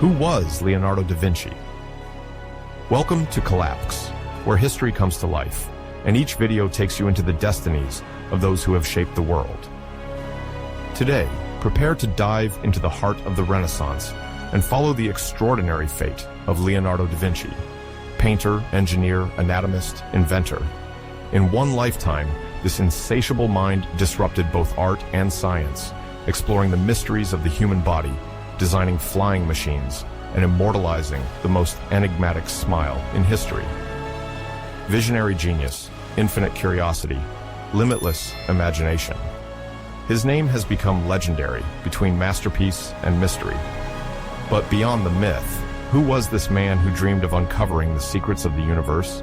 Who was Leonardo da Vinci? Welcome to Collapse, where history comes to life, and each video takes you into the destinies of those who have shaped the world. Today, prepare to dive into the heart of the Renaissance and follow the extraordinary fate of Leonardo da Vinci, painter, engineer, anatomist, inventor. In one lifetime, this insatiable mind disrupted both art and science, exploring the mysteries of the human body, designing flying machines, and immortalizing the most enigmatic smile in history. Visionary genius, infinite curiosity, limitless imagination. His name has become legendary between masterpiece and mystery. But beyond the myth, who was this man who dreamed of uncovering the secrets of the universe?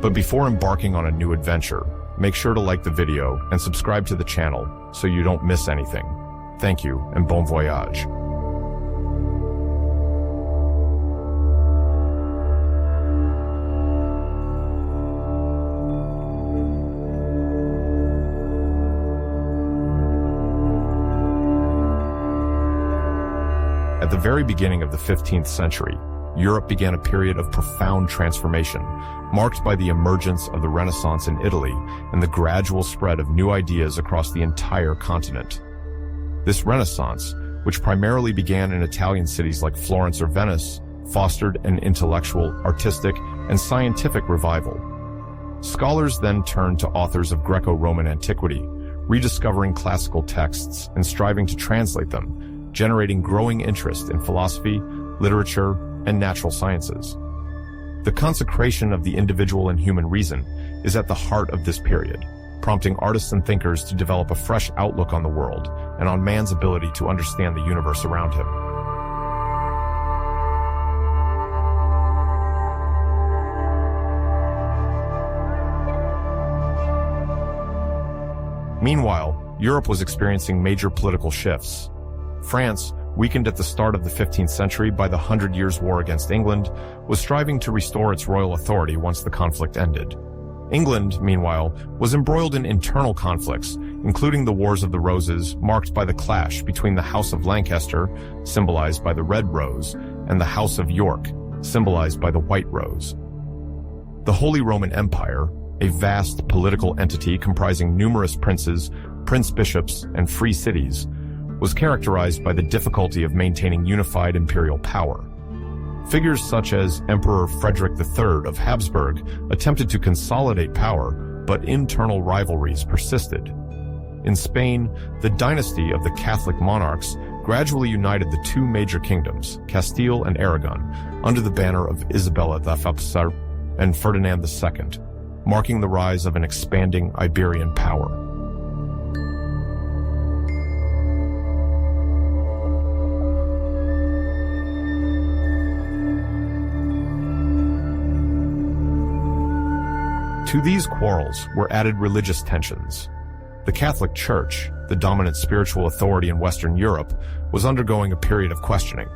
But before embarking on a new adventure, make sure to like the video and subscribe to the channel so you don't miss anything. Thank you and bon voyage. At the very beginning of the 15th century, Europe began a period of profound transformation, marked by the emergence of the Renaissance in Italy and the gradual spread of new ideas across the entire continent. This Renaissance, which primarily began in Italian cities like Florence or Venice, fostered an intellectual, artistic, and scientific revival. Scholars then turned to authors of Greco-Roman antiquity, rediscovering classical texts and striving to translate them, generating growing interest in philosophy, literature, and natural sciences. The consecration of the individual and human reason is at the heart of this period, prompting artists and thinkers to develop a fresh outlook on the world and on man's ability to understand the universe around him. Meanwhile, Europe was experiencing major political shifts. France, weakened at the start of the 15th century by the Hundred Years' War against England, was striving to restore its royal authority once the conflict ended. England, meanwhile, was embroiled in internal conflicts, including the Wars of the Roses, marked by the clash between the House of Lancaster, symbolized by the red rose, and the House of York, symbolized by the white rose. The Holy Roman Empire, a vast political entity comprising numerous princes, prince-bishops, and free cities, was characterized by the difficulty of maintaining unified imperial power. Figures such as Emperor Frederick III of Habsburg attempted to consolidate power, but internal rivalries persisted. In Spain, the dynasty of the Catholic monarchs gradually united the two major kingdoms, Castile and Aragon, under the banner of Isabella the Faustar and Ferdinand II, marking the rise of an expanding Iberian power. To these quarrels were added religious tensions. The Catholic Church, the dominant spiritual authority in Western Europe, was undergoing a period of questioning.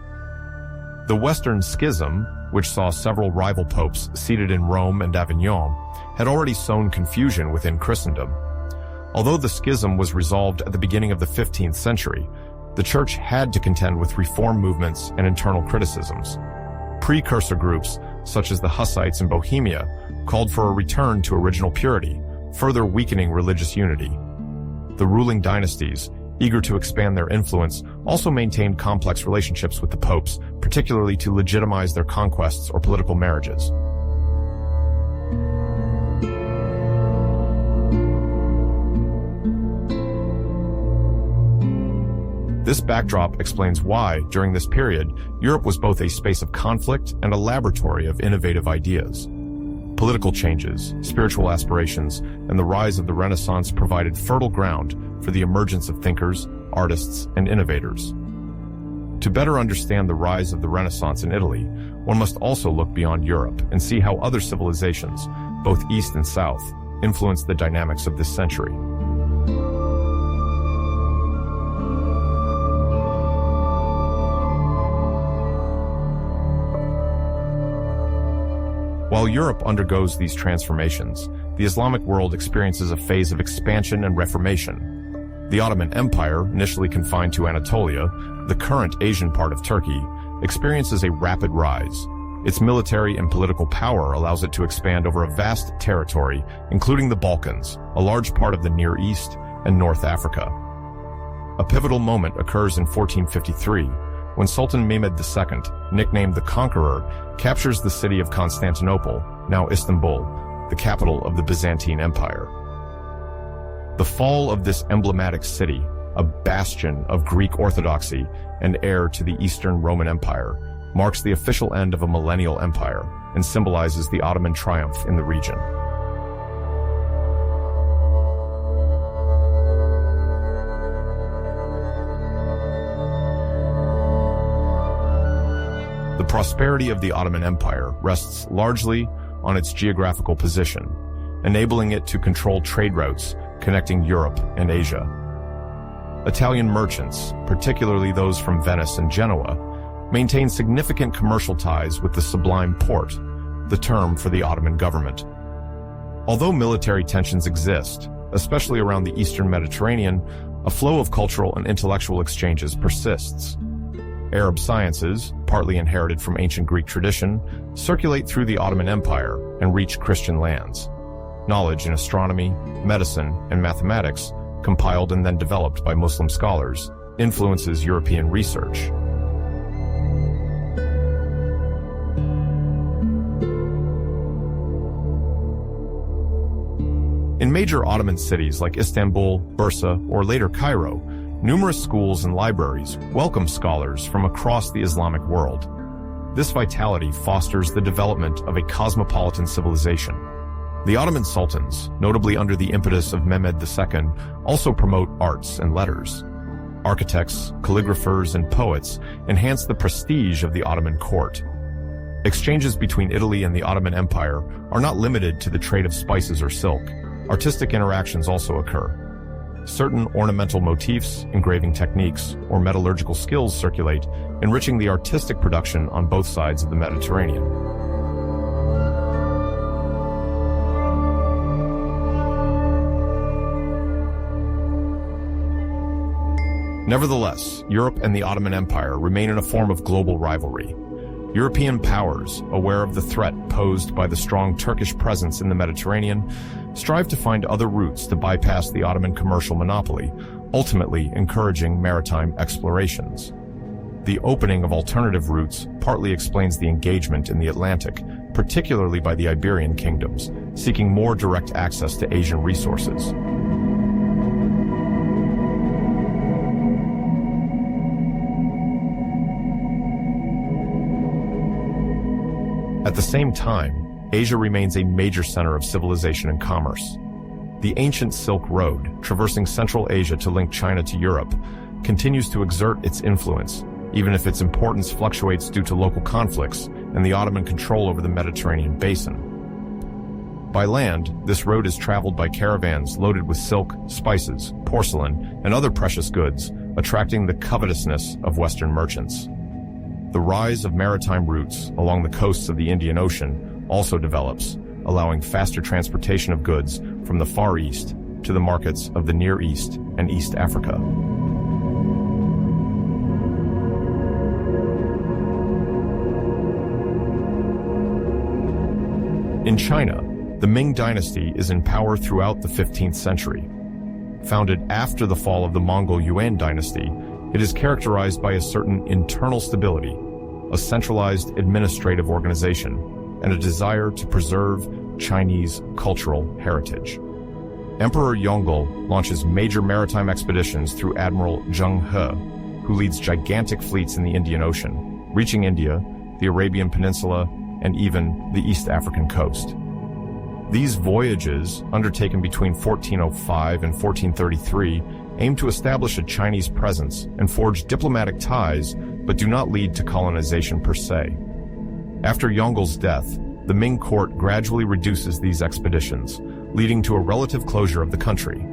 The Western Schism, which saw several rival popes seated in Rome and Avignon, had already sown confusion within Christendom. Although the schism was resolved at the beginning of the 15th century, the Church had to contend with reform movements and internal criticisms. Precursor groups, such as the Hussites in Bohemia, called for a return to original purity, further weakening religious unity. The ruling dynasties, eager to expand their influence, also maintained complex relationships with the popes, particularly to legitimize their conquests or political marriages. This backdrop explains why, during this period, Europe was both a space of conflict and a laboratory of innovative ideas. Political changes, spiritual aspirations, and the rise of the Renaissance provided fertile ground for the emergence of thinkers, artists, and innovators. To better understand the rise of the Renaissance in Italy, one must also look beyond Europe and see how other civilizations, both East and South, influenced the dynamics of this century. While Europe undergoes these transformations, the Islamic world experiences a phase of expansion and reformation. The Ottoman Empire, initially confined to Anatolia, the current Asian part of Turkey, experiences a rapid rise. Its military and political power allows it to expand over a vast territory, including the Balkans, a large part of the Near East, and North Africa. A pivotal moment occurs in 1453, when Sultan Mehmed II, nicknamed the Conqueror, captures the city of Constantinople, now Istanbul, the capital of the Byzantine Empire. The fall of this emblematic city, a bastion of Greek orthodoxy and heir to the Eastern Roman Empire, marks the official end of a millennial empire and symbolizes the Ottoman triumph in the region. The prosperity of the Ottoman Empire rests largely on its geographical position, enabling it to control trade routes connecting Europe and Asia. Italian merchants, particularly those from Venice and Genoa, maintain significant commercial ties with the Sublime Porte, the term for the Ottoman government. Although military tensions exist, especially around the Eastern Mediterranean, a flow of cultural and intellectual exchanges persists. Arab sciences, partly inherited from ancient Greek tradition, circulate through the Ottoman Empire and reach Christian lands. Knowledge in astronomy, medicine, and mathematics, compiled and then developed by Muslim scholars, influences European research. In major Ottoman cities like Istanbul, Bursa, or later Cairo, numerous schools and libraries welcome scholars from across the Islamic world. This vitality fosters the development of a cosmopolitan civilization. The Ottoman sultans, notably under the impetus of Mehmed II, also promote arts and letters. Architects, calligraphers, and poets enhance the prestige of the Ottoman court. Exchanges between Italy and the Ottoman Empire are not limited to the trade of spices or silk. Artistic interactions also occur. Certain ornamental motifs, engraving techniques, or metallurgical skills circulate, enriching the artistic production on both sides of the Mediterranean. Nevertheless, Europe and the Ottoman Empire remain in a form of global rivalry. European powers, aware of the threat posed by the strong Turkish presence in the Mediterranean, strive to find other routes to bypass the Ottoman commercial monopoly, ultimately encouraging maritime explorations. The opening of alternative routes partly explains the engagement in the Atlantic, particularly by the Iberian kingdoms, seeking more direct access to Asian resources. At the same time, Asia remains a major center of civilization and commerce. The ancient Silk Road, traversing Central Asia to link China to Europe, continues to exert its influence, even if its importance fluctuates due to local conflicts and the Ottoman control over the Mediterranean basin. By land, this road is traveled by caravans loaded with silk, spices, porcelain, and other precious goods, attracting the covetousness of Western merchants. The rise of maritime routes along the coasts of the Indian Ocean also develops, allowing faster transportation of goods from the Far East to the markets of the Near East and East Africa. In China, the Ming dynasty is in power throughout the 15th century. Founded after the fall of the Mongol Yuan dynasty, it is characterized by a certain internal stability, a centralized administrative organization, and a desire to preserve Chinese cultural heritage. Emperor Yongle launches major maritime expeditions through Admiral Zheng He, who leads gigantic fleets in the Indian Ocean, reaching India, the Arabian Peninsula, and even the East African coast. These voyages, undertaken between 1405 and 1433, aim to establish a Chinese presence and forge diplomatic ties, but do not lead to colonization per se. After Yongle's death, the Ming court gradually reduces these expeditions, leading to a relative closure of the country.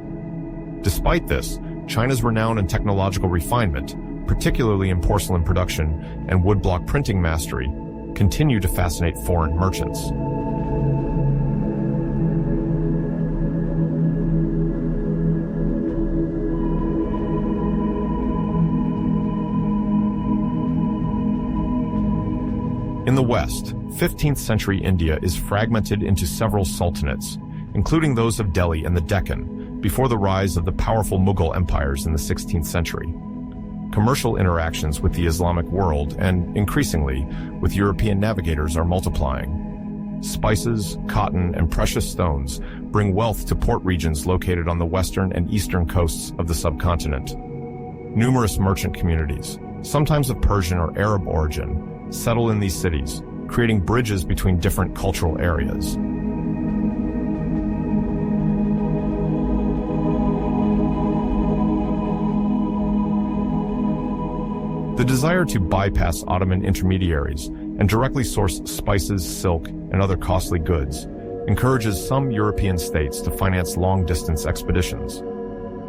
Despite this, China's renown and technological refinement, particularly in porcelain production and woodblock printing mastery, continue to fascinate foreign merchants. In the West, 15th century India is fragmented into several sultanates, including those of Delhi and the Deccan, before the rise of the powerful Mughal empires in the 16th century. Commercial interactions with the Islamic world and, increasingly, with European navigators are multiplying. Spices, cotton, and precious stones bring wealth to port regions located on the western and eastern coasts of the subcontinent. Numerous merchant communities, sometimes of Persian or Arab origin, settle in these cities, creating bridges between different cultural areas. The desire to bypass Ottoman intermediaries and directly source spices, silk, and other costly goods encourages some European states to finance long-distance expeditions.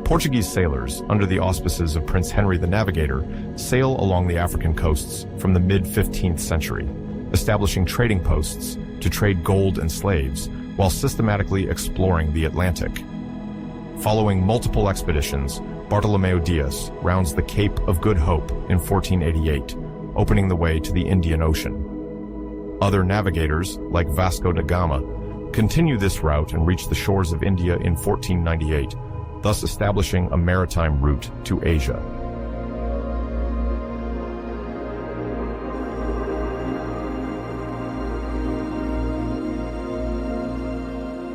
Portuguese sailors, under the auspices of Prince Henry the Navigator, sail along the African coasts from the mid-15th century, establishing trading posts to trade gold and slaves while systematically exploring the Atlantic. Following multiple expeditions, Bartolomeo Diaz rounds the Cape of Good Hope in 1488, opening the way to the Indian Ocean. Other navigators, like Vasco da Gama, continue this route and reach the shores of India in 1498, thus establishing a maritime route to Asia.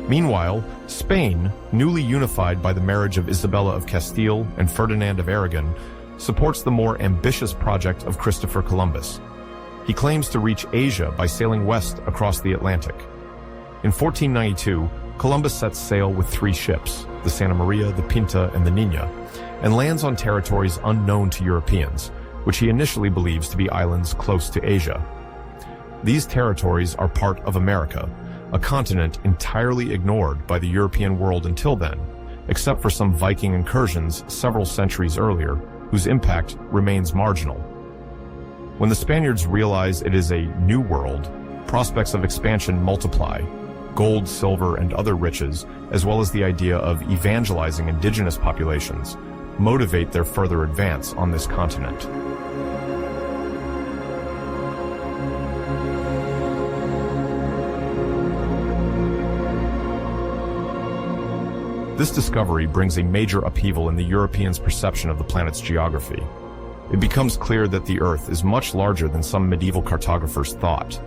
Meanwhile, Spain, newly unified by the marriage of Isabella of Castile and Ferdinand of Aragon, supports the more ambitious project of Christopher Columbus. He claims to reach Asia by sailing west across the Atlantic. In 1492, Columbus sets sail with 3 ships, the Santa Maria, the Pinta, and the Nina, and lands on territories unknown to Europeans, which he initially believes to be islands close to Asia. These territories are part of America, a continent entirely ignored by the European world until then, except for some Viking incursions several centuries earlier, whose impact remains marginal. When the Spaniards realize it is a new world, prospects of expansion multiply. Gold, silver, and other riches, as well as the idea of evangelizing indigenous populations, motivate their further advance on this continent. This discovery brings a major upheaval in the Europeans' perception of the planet's geography. It becomes clear that the Earth is much larger than some medieval cartographers thought.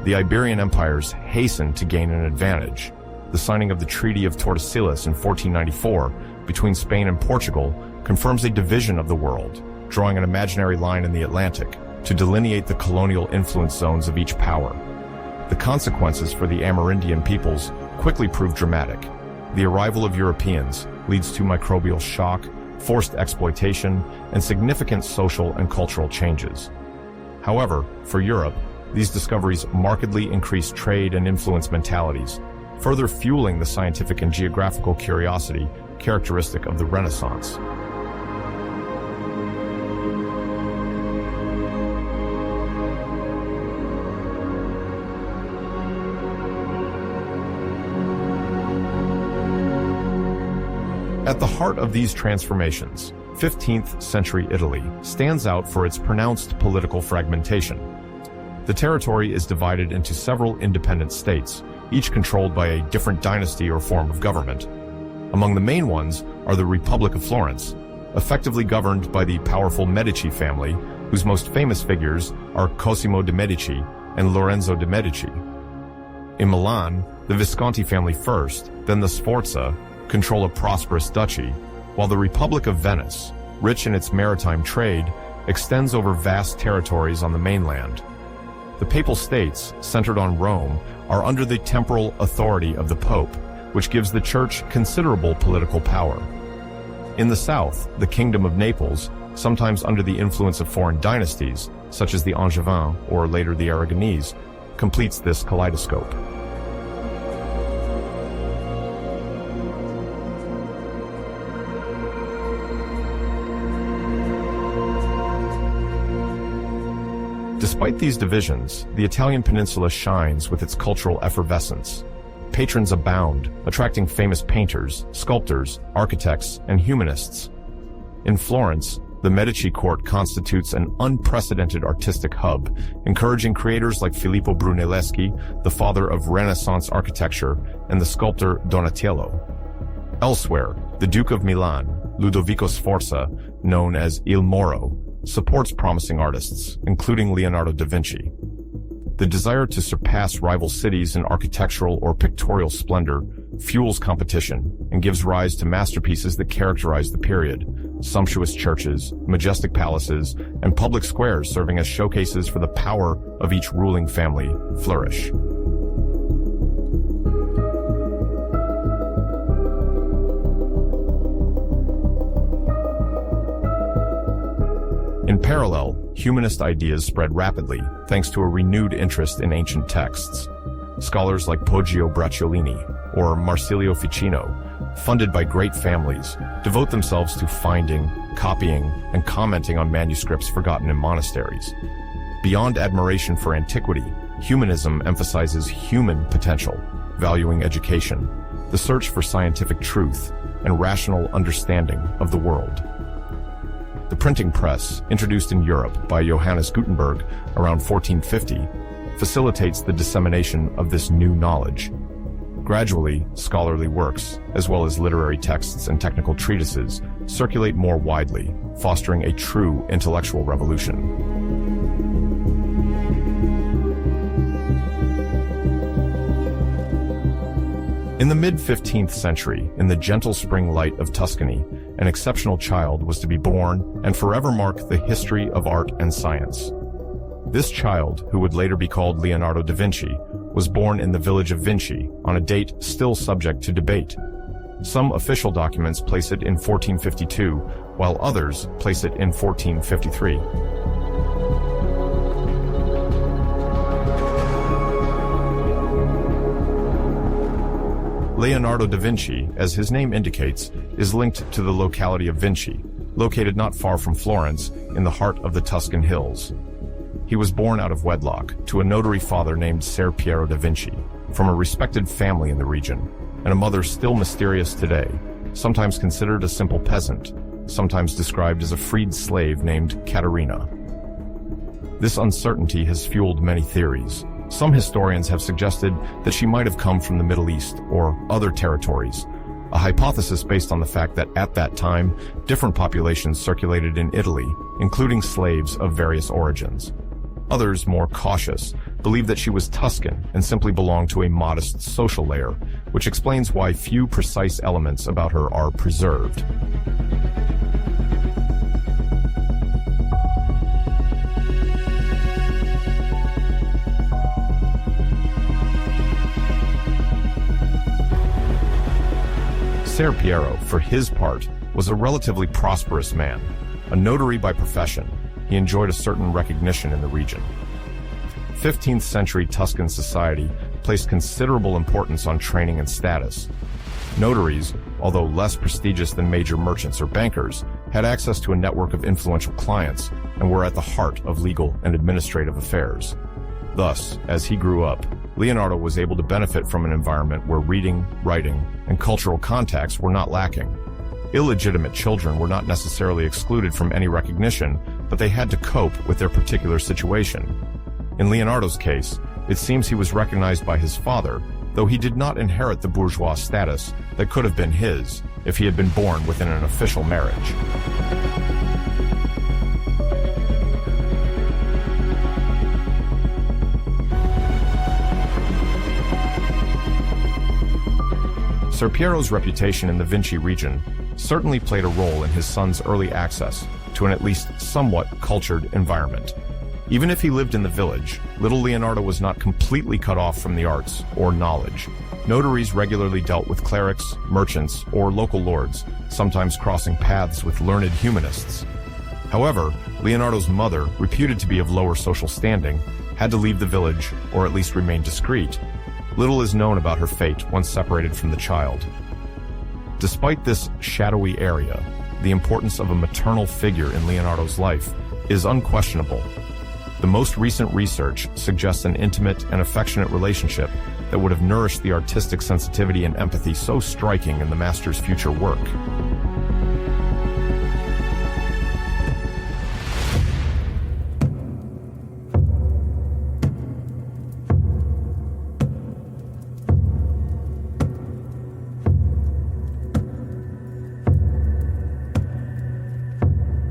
The Iberian empires hastened to gain an advantage. The signing of the Treaty of Tordesillas in 1494 between Spain and Portugal confirms a division of the world, drawing an imaginary line in the Atlantic to delineate the colonial influence zones of each power. The consequences for the Amerindian peoples quickly proved dramatic. The arrival of Europeans leads to microbial shock, forced exploitation, and significant social and cultural changes. However, for Europe, these discoveries markedly increase trade and influence mentalities, further fueling the scientific and geographical curiosity characteristic of the Renaissance. At the heart of these transformations, 15th century Italy stands out for its pronounced political fragmentation. The territory is divided into several independent states, each controlled by a different dynasty or form of government. Among the main ones are the Republic of Florence, effectively governed by the powerful Medici family, whose most famous figures are Cosimo de' Medici and Lorenzo de' Medici. In Milan, the Visconti family first, then the Sforza, control a prosperous duchy, while the Republic of Venice, rich in its maritime trade, extends over vast territories on the mainland. The Papal States, centered on Rome, are under the temporal authority of the Pope, which gives the Church considerable political power. In the south, the Kingdom of Naples, sometimes under the influence of foreign dynasties, such as the Angevin or later the Aragonese, completes this kaleidoscope. Despite these divisions, the Italian peninsula shines with its cultural effervescence. Patrons abound, attracting famous painters, sculptors, architects, and humanists. In Florence, The Medici court constitutes an unprecedented artistic hub, encouraging creators like Filippo Brunelleschi, the father of Renaissance architecture, and the sculptor Donatello. Elsewhere, the Duke of Milan, Ludovico Sforza, known as Il Moro, supports promising artists, including Leonardo da Vinci. The desire to surpass rival cities in architectural or pictorial splendor fuels competition and gives rise to masterpieces that characterize the period: sumptuous churches, majestic palaces, and public squares serving as showcases for the power of each ruling family flourish. In parallel, humanist ideas spread rapidly thanks to a renewed interest in ancient texts. Scholars like Poggio Bracciolini or Marsilio Ficino, funded by great families, devote themselves to finding, copying, and commenting on manuscripts forgotten in monasteries. Beyond admiration for antiquity, humanism emphasizes human potential, valuing education, the search for scientific truth, and rational understanding of the world. The printing press, introduced in Europe by Johannes Gutenberg around 1450, facilitates the dissemination of this new knowledge. Gradually, scholarly works, as well as literary texts and technical treatises, circulate more widely, fostering a true intellectual revolution. In the mid-15th century, in the gentle spring light of Tuscany, an exceptional child was to be born and forever mark the history of art and science. This child, who would later be called Leonardo da Vinci, was born in the village of Vinci on a date still subject to debate. Some official documents place it in 1452, while others place it in 1453. Leonardo da Vinci, as his name indicates, is linked to the locality of Vinci, located not far from Florence, in the heart of the Tuscan hills. He was born out of wedlock to a notary father named Ser Piero da Vinci, from a respected family in the region, and a mother still mysterious today, sometimes considered a simple peasant, sometimes described as a freed slave named Caterina. This uncertainty has fueled many theories. Some historians have suggested that she might have come from the Middle East or other territories, a hypothesis based on the fact that at that time, different populations circulated in Italy, including slaves of various origins. Others, more cautious, believe that she was Tuscan and simply belonged to a modest social layer, which explains why few precise elements about her are preserved. Ser Piero, for his part, was a relatively prosperous man. A notary by profession, he enjoyed a certain recognition in the region. 15th century Tuscan society placed considerable importance on training and status. Notaries, although less prestigious than major merchants or bankers, had access to a network of influential clients and were at the heart of legal and administrative affairs. Thus, as he grew up, Leonardo was able to benefit from an environment where reading, writing, and cultural contacts were not lacking. Illegitimate children were not necessarily excluded from any recognition, but they had to cope with their particular situation. In Leonardo's case, it seems he was recognized by his father, though he did not inherit the bourgeois status that could have been his if he had been born within an official marriage. Ser Piero's reputation in the Vinci region certainly played a role in his son's early access to an at least somewhat cultured environment. Even if he lived in the village, little Leonardo was not completely cut off from the arts or knowledge. Notaries regularly dealt with clerics, merchants, or local lords, sometimes crossing paths with learned humanists. However, Leonardo's mother, reputed to be of lower social standing, had to leave the village, or at least remain discreet. Little is known about her fate once separated from the child. Despite this shadowy area, the importance of a maternal figure in Leonardo's life is unquestionable. The most recent research suggests an intimate and affectionate relationship that would have nourished the artistic sensitivity and empathy so striking in the master's future work.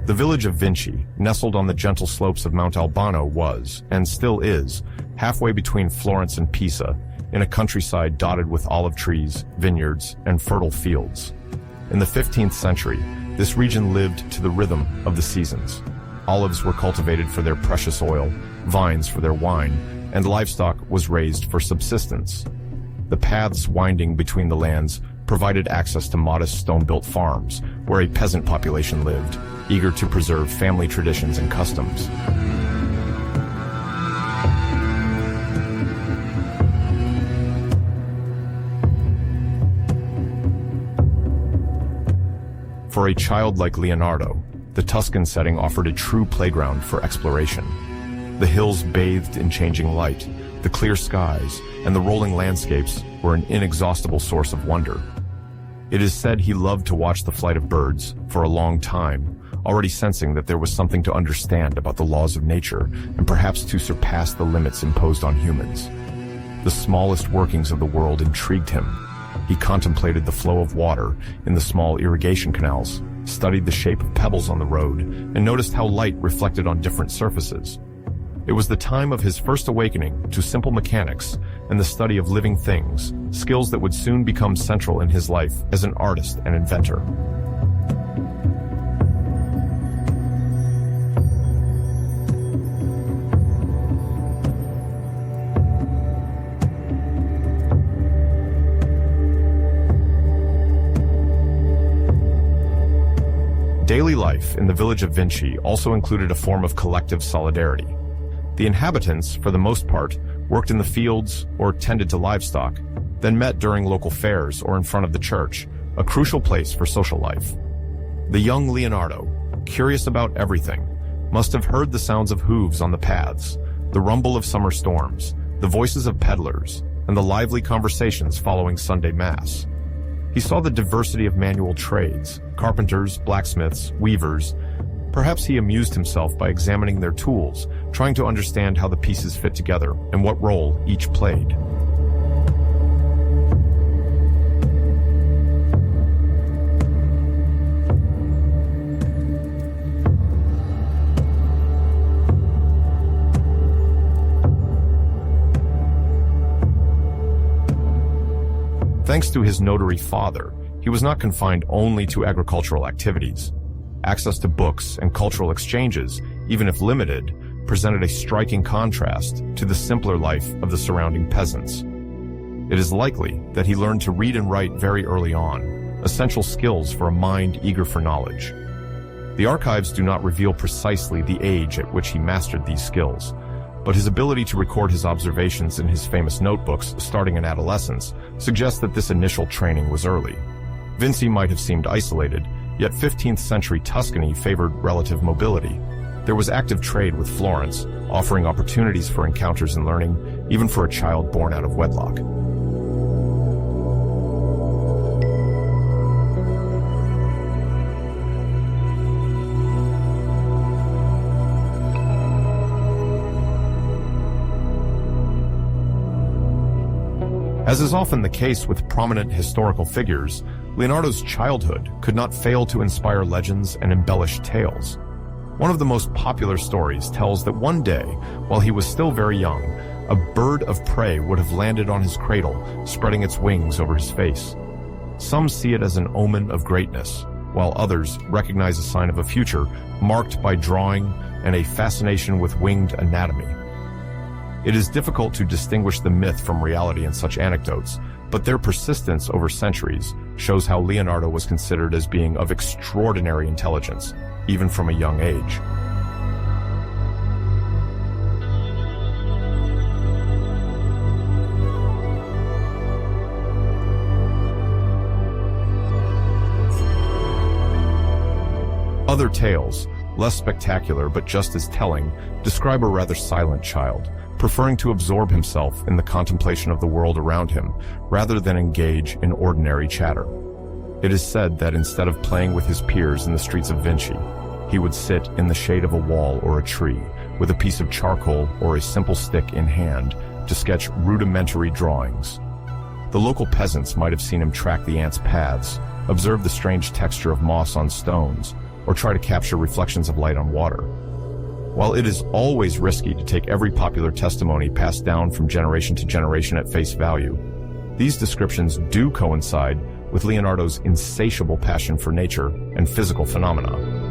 The village of Vinci, nestled on the gentle slopes of Mount Albano, was, and still is, halfway between Florence and Pisa, in a countryside dotted with olive trees, vineyards, and fertile fields. In the 15th century, this region lived to the rhythm of the seasons. Olives were cultivated for their precious oil, vines for their wine, and livestock was raised for subsistence. The paths winding between the lands provided access to modest stone-built farms, where a peasant population lived, eager to preserve family traditions and customs. For a child like Leonardo, the Tuscan setting offered a true playground for exploration. The hills bathed in changing light, the clear skies, and the rolling landscapes were an inexhaustible source of wonder. It is said he loved to watch the flight of birds for a long time, already sensing that there was something to understand about the laws of nature and perhaps to surpass the limits imposed on humans. The smallest workings of the world intrigued him. He contemplated the flow of water in the small irrigation canals, studied the shape of pebbles on the road, and noticed how light reflected on different surfaces. It was the time of his first awakening to simple mechanics and the study of living things, skills that would soon become central in his life as an artist and inventor. Daily life in the village of Vinci also included a form of collective solidarity. The inhabitants, for the most part, worked in the fields or tended to livestock, then met during local fairs or in front of the church, a crucial place for social life. The young Leonardo, curious about everything, must have heard the sounds of hooves on the paths, the rumble of summer storms, the voices of peddlers, and the lively conversations following Sunday Mass. He saw the diversity of manual trades, carpenters, blacksmiths, weavers. Perhaps he amused himself by examining their tools, trying to understand how the pieces fit together and what role each played. Thanks to his notary father, he was not confined only to agricultural activities. Access to books and cultural exchanges, even if limited, presented a striking contrast to the simpler life of the surrounding peasants. It is likely that he learned to read and write very early on, essential skills for a mind eager for knowledge. The archives do not reveal precisely the age at which he mastered these skills, but his ability to record his observations in his famous notebooks starting in adolescence suggests that this initial training was early. Vinci might have seemed isolated, yet 15th century Tuscany favored relative mobility. There was active trade with Florence, offering opportunities for encounters and learning, even for a child born out of wedlock. As is often the case with prominent historical figures, Leonardo's childhood could not fail to inspire legends and embellish tales. One of the most popular stories tells that one day, while he was still very young, a bird of prey would have landed on his cradle, spreading its wings over his face. Some see it as an omen of greatness, while others recognize a sign of a future marked by drawing and a fascination with winged anatomy. It is difficult to distinguish the myth from reality in such anecdotes, but their persistence over centuries shows how Leonardo was considered as being of extraordinary intelligence, even from a young age. Other tales, less spectacular but just as telling, describe a rather silent child, preferring to absorb himself in the contemplation of the world around him rather than engage in ordinary chatter. It is said that instead of playing with his peers in the streets of Vinci, he would sit in the shade of a wall or a tree with a piece of charcoal or a simple stick in hand to sketch rudimentary drawings. The local peasants might have seen him track the ants' paths, observe the strange texture of moss on stones, or try to capture reflections of light on water. While it is always risky to take every popular testimony passed down from generation to generation at face value, these descriptions do coincide with Leonardo's insatiable passion for nature and physical phenomena.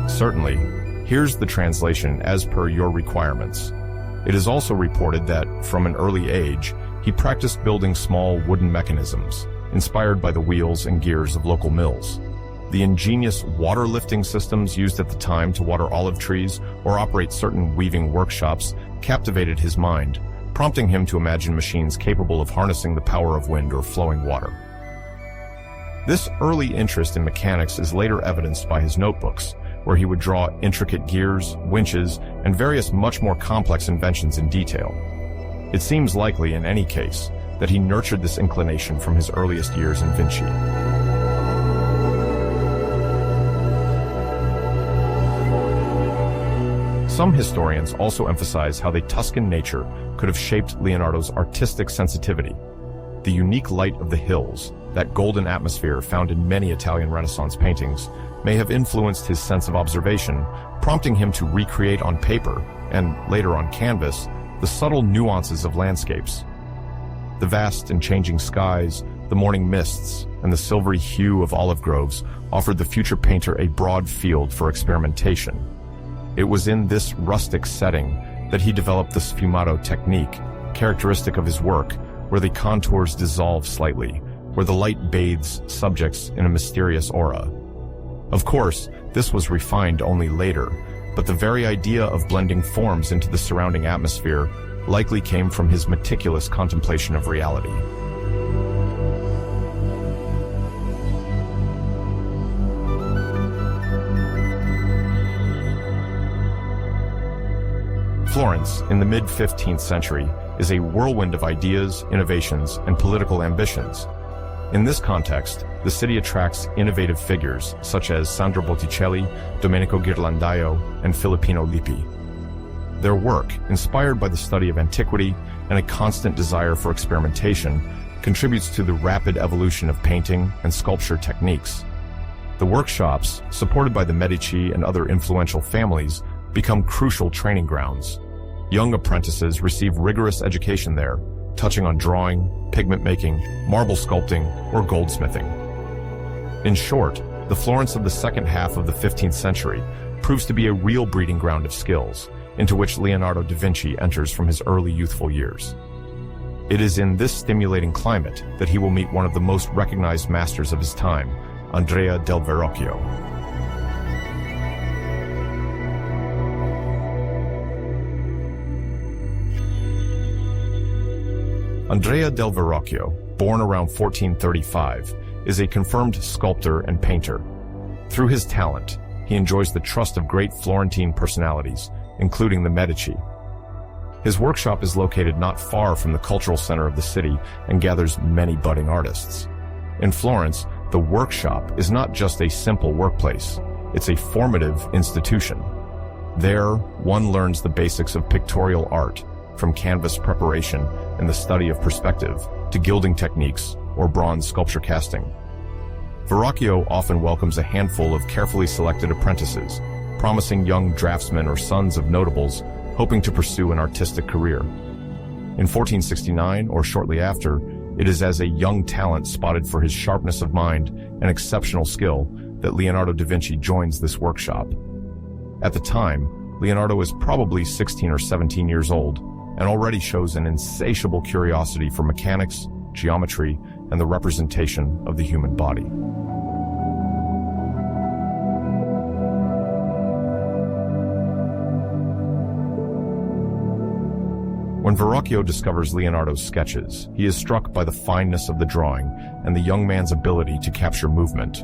Certainly, here's the translation as per your requirements. It is also reported that, from an early age, he practiced building small wooden mechanisms, inspired by the wheels and gears of local mills. The ingenious water lifting systems used at the time to water olive trees or operate certain weaving workshops captivated his mind, prompting him to imagine machines capable of harnessing the power of wind or flowing water. This early interest in mechanics is later evidenced by his notebooks, where he would draw intricate gears, winches, and various much more complex inventions in detail. It seems likely, in any case, that he nurtured this inclination from his earliest years in Vinci. Some historians also emphasize how the Tuscan nature could have shaped Leonardo's artistic sensitivity. The unique light of the hills, that golden atmosphere found in many Italian Renaissance paintings, may have influenced his sense of observation, prompting him to recreate on paper, and later on canvas, the subtle nuances of landscapes. The vast and changing skies, the morning mists, and the silvery hue of olive groves offered the future painter a broad field for experimentation. It was in this rustic setting that he developed the sfumato technique, characteristic of his work, where the contours dissolve slightly, where the light bathes subjects in a mysterious aura. Of course, this was refined only later, but the very idea of blending forms into the surrounding atmosphere likely came from his meticulous contemplation of reality. Florence, in the mid-15th century, is a whirlwind of ideas, innovations, and political ambitions. In this context, the city attracts innovative figures such as Sandro Botticelli, Domenico Ghirlandaio, and Filippino Lippi. Their work, inspired by the study of antiquity and a constant desire for experimentation, contributes to the rapid evolution of painting and sculpture techniques. The workshops, supported by the Medici and other influential families, become crucial training grounds. Young apprentices receive rigorous education there, touching on drawing, pigment making, marble sculpting, or goldsmithing. In short, the Florence of the second half of the 15th century proves to be a real breeding ground of skills, into which Leonardo da Vinci enters from his early youthful years. It is in this stimulating climate that he will meet one of the most recognized masters of his time, Andrea del Verrocchio. Andrea del Verrocchio, born around 1435, is a confirmed sculptor and painter. Through his talent, he enjoys the trust of great Florentine personalities, including the Medici. His workshop is located not far from the cultural center of the city and gathers many budding artists. In Florence, the workshop is not just a simple workplace, it's a formative institution. There, one learns the basics of pictorial art, from canvas preparation and the study of perspective to gilding techniques or bronze sculpture casting. Verrocchio often welcomes a handful of carefully selected apprentices, promising young draftsmen or sons of notables hoping to pursue an artistic career. In 1469, or shortly after, it is as a young talent spotted for his sharpness of mind and exceptional skill that Leonardo da Vinci joins this workshop. At the time, Leonardo is probably 16 or 17 years old, and already shows an insatiable curiosity for mechanics, geometry, and the representation of the human body. When Verrocchio discovers Leonardo's sketches, he is struck by the fineness of the drawing and the young man's ability to capture movement.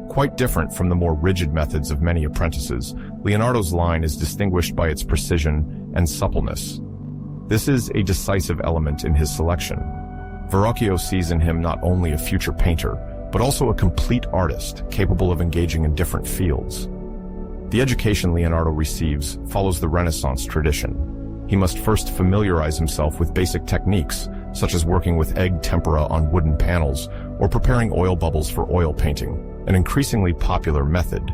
Quite different from the more rigid methods of many apprentices, Leonardo's line is distinguished by its precision and suppleness. This is a decisive element in his selection. Verrocchio sees in him not only a future painter, but also a complete artist capable of engaging in different fields. The education Leonardo receives follows the Renaissance tradition. He must first familiarize himself with basic techniques, such as working with egg tempera on wooden panels or preparing oil bubbles for oil painting, an increasingly popular method.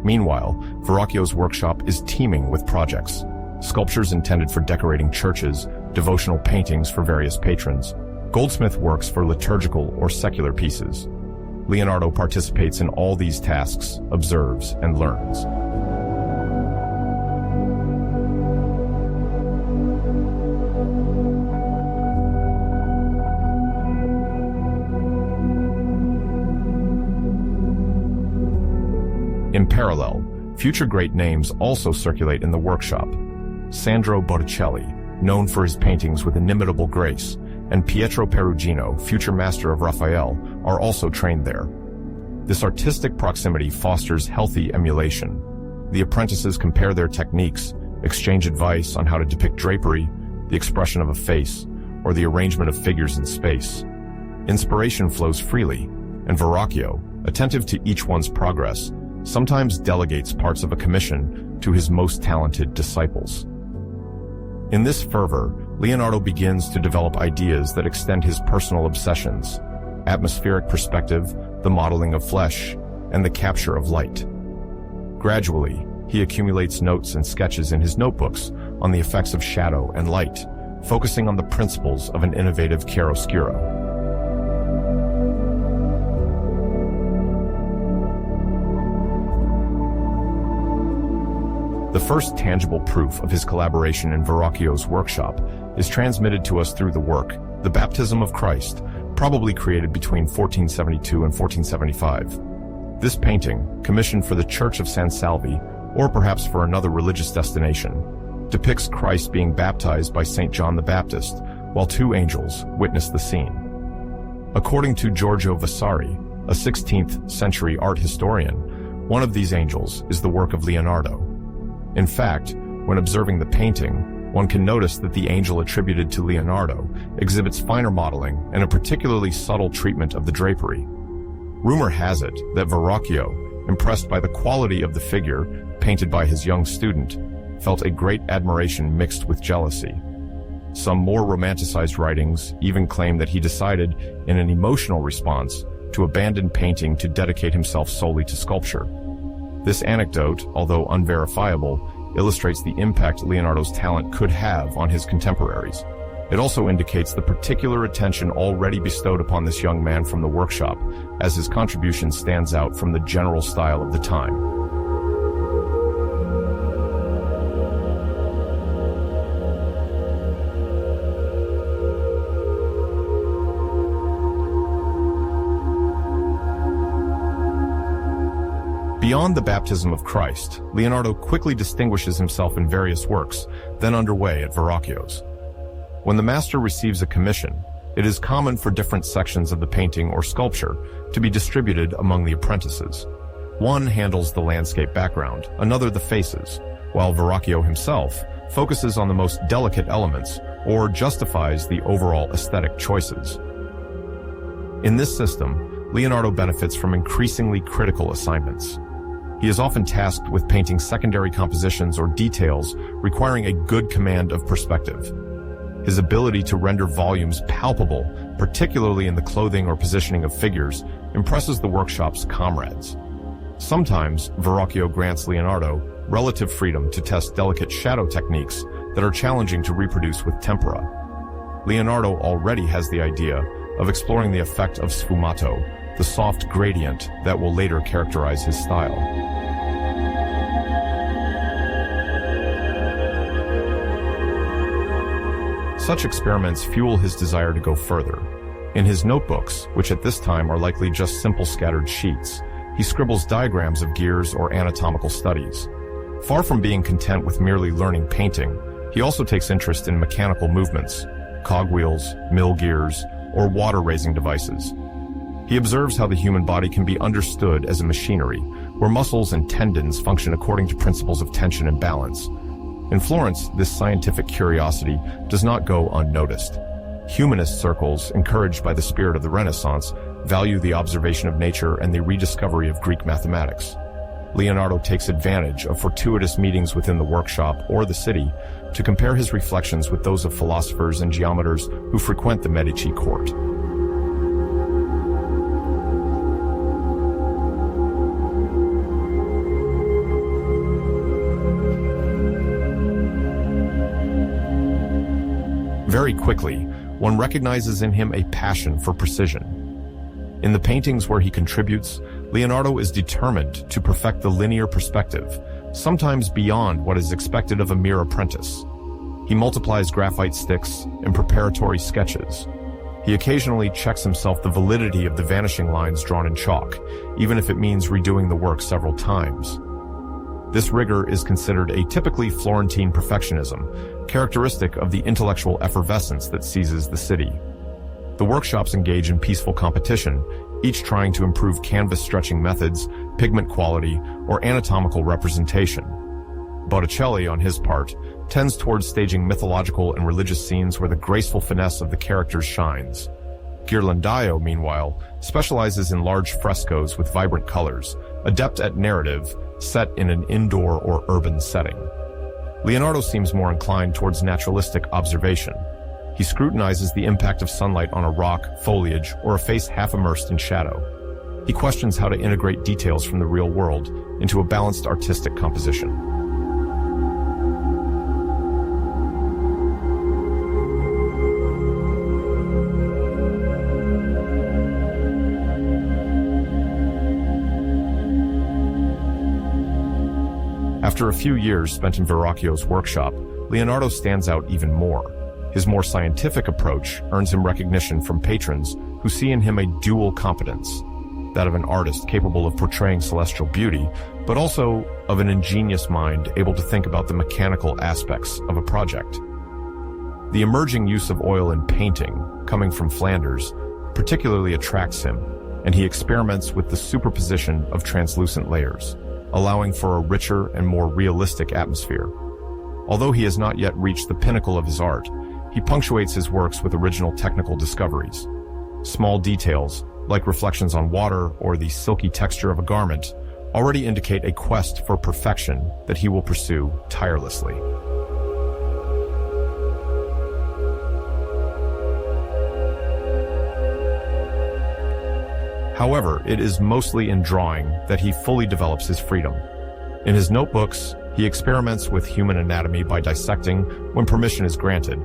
Meanwhile, Verrocchio's workshop is teeming with projects: sculptures intended for decorating churches, devotional paintings for various patrons, goldsmith works for liturgical or secular pieces. Leonardo participates in all these tasks, observes, and learns. In parallel, future great names also circulate in the workshop. Sandro Botticelli, known for his paintings with inimitable grace, and Pietro Perugino, future master of Raphael, are also trained there. This artistic proximity fosters healthy emulation. The apprentices compare their techniques, exchange advice on how to depict drapery, the expression of a face, or the arrangement of figures in space. Inspiration flows freely, and Verrocchio, attentive to each one's progress, sometimes delegates parts of a commission to his most talented disciples. In this fervor, Leonardo begins to develop ideas that extend his personal obsessions: atmospheric perspective, the modeling of flesh, and the capture of light. Gradually, he accumulates notes and sketches in his notebooks on the effects of shadow and light, focusing on the principles of an innovative chiaroscuro. The first tangible proof of his collaboration in Verrocchio's workshop is transmitted to us through the work, The Baptism of Christ, probably created between 1472 and 1475. This painting, commissioned for the Church of San Salvi, or perhaps for another religious destination, depicts Christ being baptized by St. John the Baptist, while two angels witness the scene. According to Giorgio Vasari, a 16th century art historian, one of these angels is the work of Leonardo. In fact, when observing the painting, one can notice that the angel attributed to Leonardo exhibits finer modeling and a particularly subtle treatment of the drapery. Rumor has it that Verrocchio, impressed by the quality of the figure painted by his young student, felt a great admiration mixed with jealousy. Some more romanticized writings even claim that he decided, in an emotional response, to abandon painting to dedicate himself solely to sculpture. This anecdote, although unverifiable, illustrates the impact Leonardo's talent could have on his contemporaries. It also indicates the particular attention already bestowed upon this young man from the workshop, as his contribution stands out from the general style of the time. Beyond the Baptism of Christ, Leonardo quickly distinguishes himself in various works, then underway at Verrocchio's. When the master receives a commission, it is common for different sections of the painting or sculpture to be distributed among the apprentices. One handles the landscape background, another the faces, while Verrocchio himself focuses on the most delicate elements or justifies the overall aesthetic choices. In this system, Leonardo benefits from increasingly critical assignments. He is often tasked with painting secondary compositions or details requiring a good command of perspective. His ability to render volumes palpable, particularly in the clothing or positioning of figures, impresses the workshop's comrades. Sometimes, Verrocchio grants Leonardo relative freedom to test delicate shadow techniques that are challenging to reproduce with tempera. Leonardo already has the idea of exploring the effect of sfumato, the soft gradient that will later characterize his style. Such experiments fuel his desire to go further. In his notebooks, which at this time are likely just simple scattered sheets, he scribbles diagrams of gears or anatomical studies. Far from being content with merely learning painting, he also takes interest in mechanical movements, cogwheels, mill gears, or water-raising devices. He observes how the human body can be understood as a machinery, where muscles and tendons function according to principles of tension and balance. In Florence, this scientific curiosity does not go unnoticed. Humanist circles, encouraged by the spirit of the Renaissance, value the observation of nature and the rediscovery of Greek mathematics. Leonardo takes advantage of fortuitous meetings within the workshop or the city to compare his reflections with those of philosophers and geometers who frequent the Medici court. Very quickly, one recognizes in him a passion for precision. In the paintings where he contributes, Leonardo is determined to perfect the linear perspective, sometimes beyond what is expected of a mere apprentice. He multiplies graphite sticks in preparatory sketches. He occasionally checks himself the validity of the vanishing lines drawn in chalk, even if it means redoing the work several times. This rigor is considered a typically Florentine perfectionism, characteristic of the intellectual effervescence that seizes the city. The workshops engage in peaceful competition, each trying to improve canvas stretching methods, pigment quality, or anatomical representation. Botticelli, on his part, tends towards staging mythological and religious scenes where the graceful finesse of the characters shines. Ghirlandaio, meanwhile, specializes in large frescoes with vibrant colors, adept at narrative, set in an indoor or urban setting. Leonardo seems more inclined towards naturalistic observation. He scrutinizes the impact of sunlight on a rock, foliage, or a face half immersed in shadow. He questions how to integrate details from the real world into a balanced artistic composition. After a few years spent in Verrocchio's workshop, Leonardo stands out even more. His more scientific approach earns him recognition from patrons who see in him a dual competence, that of an artist capable of portraying celestial beauty, but also of an ingenious mind able to think about the mechanical aspects of a project. The emerging use of oil in painting, coming from Flanders, particularly attracts him, and he experiments with the superposition of translucent layers, allowing for a richer and more realistic atmosphere. Although he has not yet reached the pinnacle of his art, he punctuates his works with original technical discoveries. Small details, like reflections on water or the silky texture of a garment, already indicate a quest for perfection that he will pursue tirelessly. However, it is mostly in drawing that he fully develops his freedom. In his notebooks, he experiments with human anatomy by dissecting when permission is granted,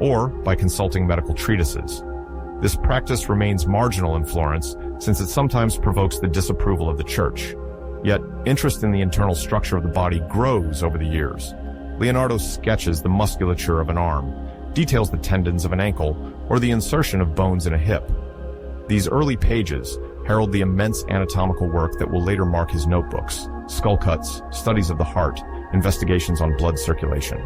or by consulting medical treatises. This practice remains marginal in Florence since it sometimes provokes the disapproval of the church. Yet, interest in the internal structure of the body grows over the years. Leonardo sketches the musculature of an arm, details the tendons of an ankle, or the insertion of bones in a hip. These early pages herald the immense anatomical work that will later mark his notebooks: skull cuts, studies of the heart, investigations on blood circulation.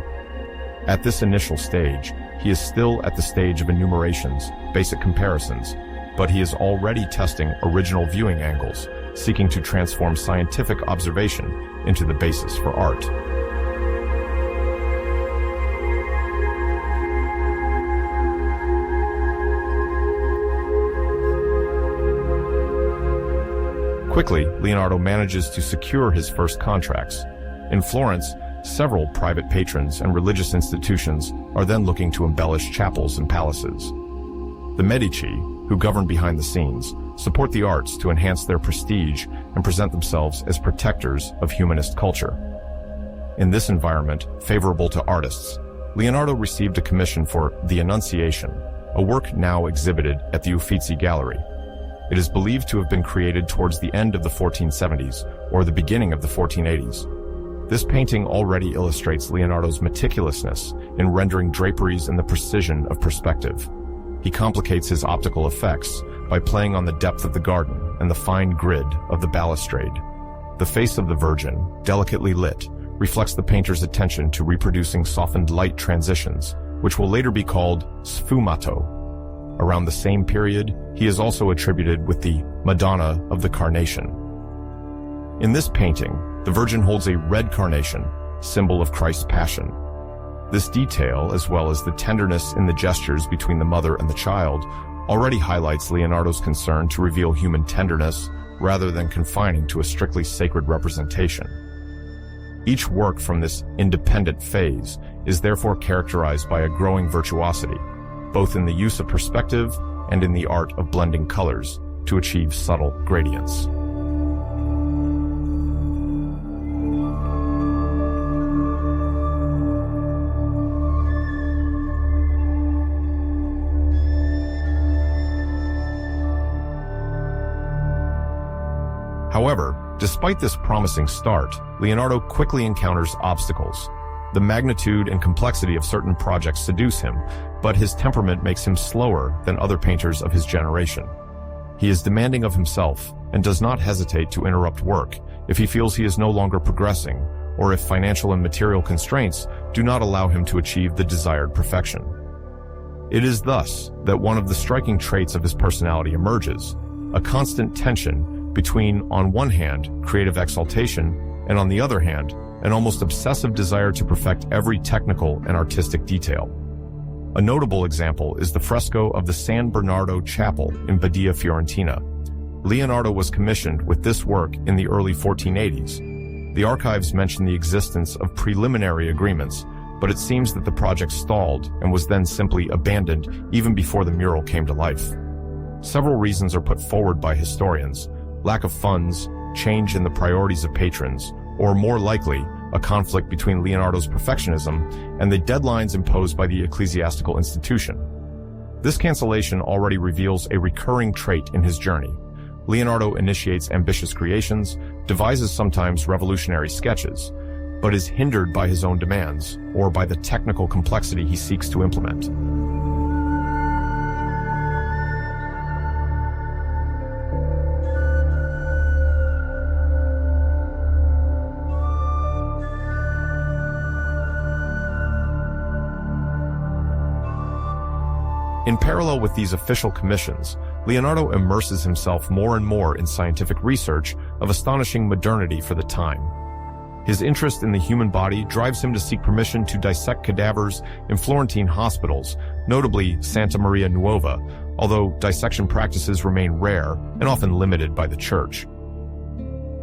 At this initial stage, he is still at the stage of enumerations, basic comparisons, but he is already testing original viewing angles, seeking to transform scientific observation into the basis for art. Quickly, Leonardo manages to secure his first contracts. In Florence, several private patrons and religious institutions are then looking to embellish chapels and palaces. The Medici, who govern behind the scenes, support the arts to enhance their prestige and present themselves as protectors of humanist culture. In this environment, favorable to artists, Leonardo received a commission for The Annunciation, a work now exhibited at the Uffizi Gallery. It is believed to have been created towards the end of the 1470s or the beginning of the 1480s. This painting already illustrates Leonardo's meticulousness in rendering draperies and the precision of perspective. He complicates his optical effects by playing on the depth of the garden and the fine grid of the balustrade. The face of the Virgin, delicately lit, reflects the painter's attention to reproducing softened light transitions, which will later be called sfumato. Around the same period, he is also attributed with the Madonna of the Carnation. In this painting, the Virgin holds a red carnation, symbol of Christ's passion. This detail, as well as the tenderness in the gestures between the mother and the child, already highlights Leonardo's concern to reveal human tenderness, rather than confining to a strictly sacred representation. Each work from this independent phase is therefore characterized by a growing virtuosity, both in the use of perspective and in the art of blending colors to achieve subtle gradients. However, despite this promising start, Leonardo quickly encounters obstacles. The magnitude and complexity of certain projects seduce him, but his temperament makes him slower than other painters of his generation. He is demanding of himself and does not hesitate to interrupt work if he feels he is no longer progressing, or if financial and material constraints do not allow him to achieve the desired perfection. It is thus that one of the striking traits of his personality emerges, a constant tension between, on one hand, creative exaltation, and on the other hand, an almost obsessive desire to perfect every technical and artistic detail. A notable example is the fresco of the San Bernardo Chapel in Badia, Fiorentina. Leonardo was commissioned with this work in the early 1480s. The archives mention the existence of preliminary agreements, but it seems that the project stalled and was then simply abandoned even before the mural came to life. Several reasons are put forward by historians: lack of funds, change in the priorities of patrons, or more likely, a conflict between Leonardo's perfectionism and the deadlines imposed by the ecclesiastical institution. This cancellation already reveals a recurring trait in his journey. Leonardo initiates ambitious creations, devises sometimes revolutionary sketches, but is hindered by his own demands or by the technical complexity he seeks to implement. In parallel with these official commissions, Leonardo immerses himself more and more in scientific research of astonishing modernity for the time. His interest in the human body drives him to seek permission to dissect cadavers in Florentine hospitals, notably Santa Maria Nuova, although dissection practices remain rare and often limited by the Church.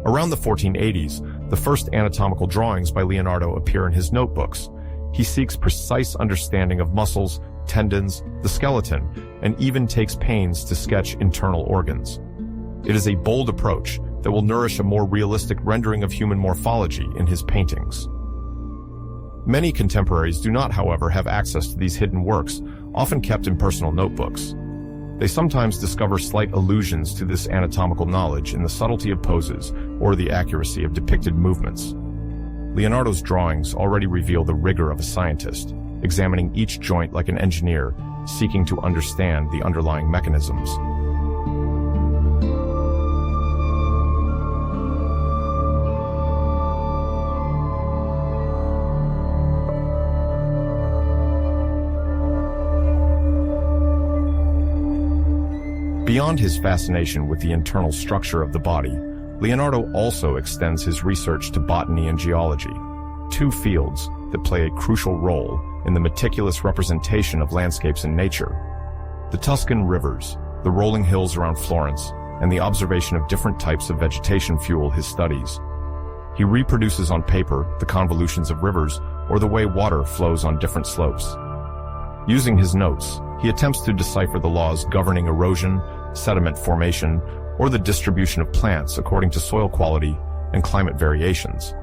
Around the 1480s, the first anatomical drawings by Leonardo appear in his notebooks. He seeks precise understanding of muscles, tendons, the skeleton, and even takes pains to sketch internal organs. It is a bold approach that will nourish a more realistic rendering of human morphology in his paintings. Many contemporaries do not, however, have access to these hidden works, often kept in personal notebooks. They sometimes discover slight allusions to this anatomical knowledge in the subtlety of poses or the accuracy of depicted movements. Leonardo's drawings already reveal the rigor of a scientist, examining each joint like an engineer, seeking to understand the underlying mechanisms. Beyond his fascination with the internal structure of the body, Leonardo also extends his research to botany and geology, two fields that play a crucial role in the meticulous representation of landscapes in nature. The Tuscan rivers, the rolling hills around Florence, and the observation of different types of vegetation fuel his studies. He reproduces on paper the convolutions of rivers or the way water flows on different slopes. Using his notes, he attempts to decipher the laws governing erosion, sediment formation, or the distribution of plants according to soil quality and climate variations.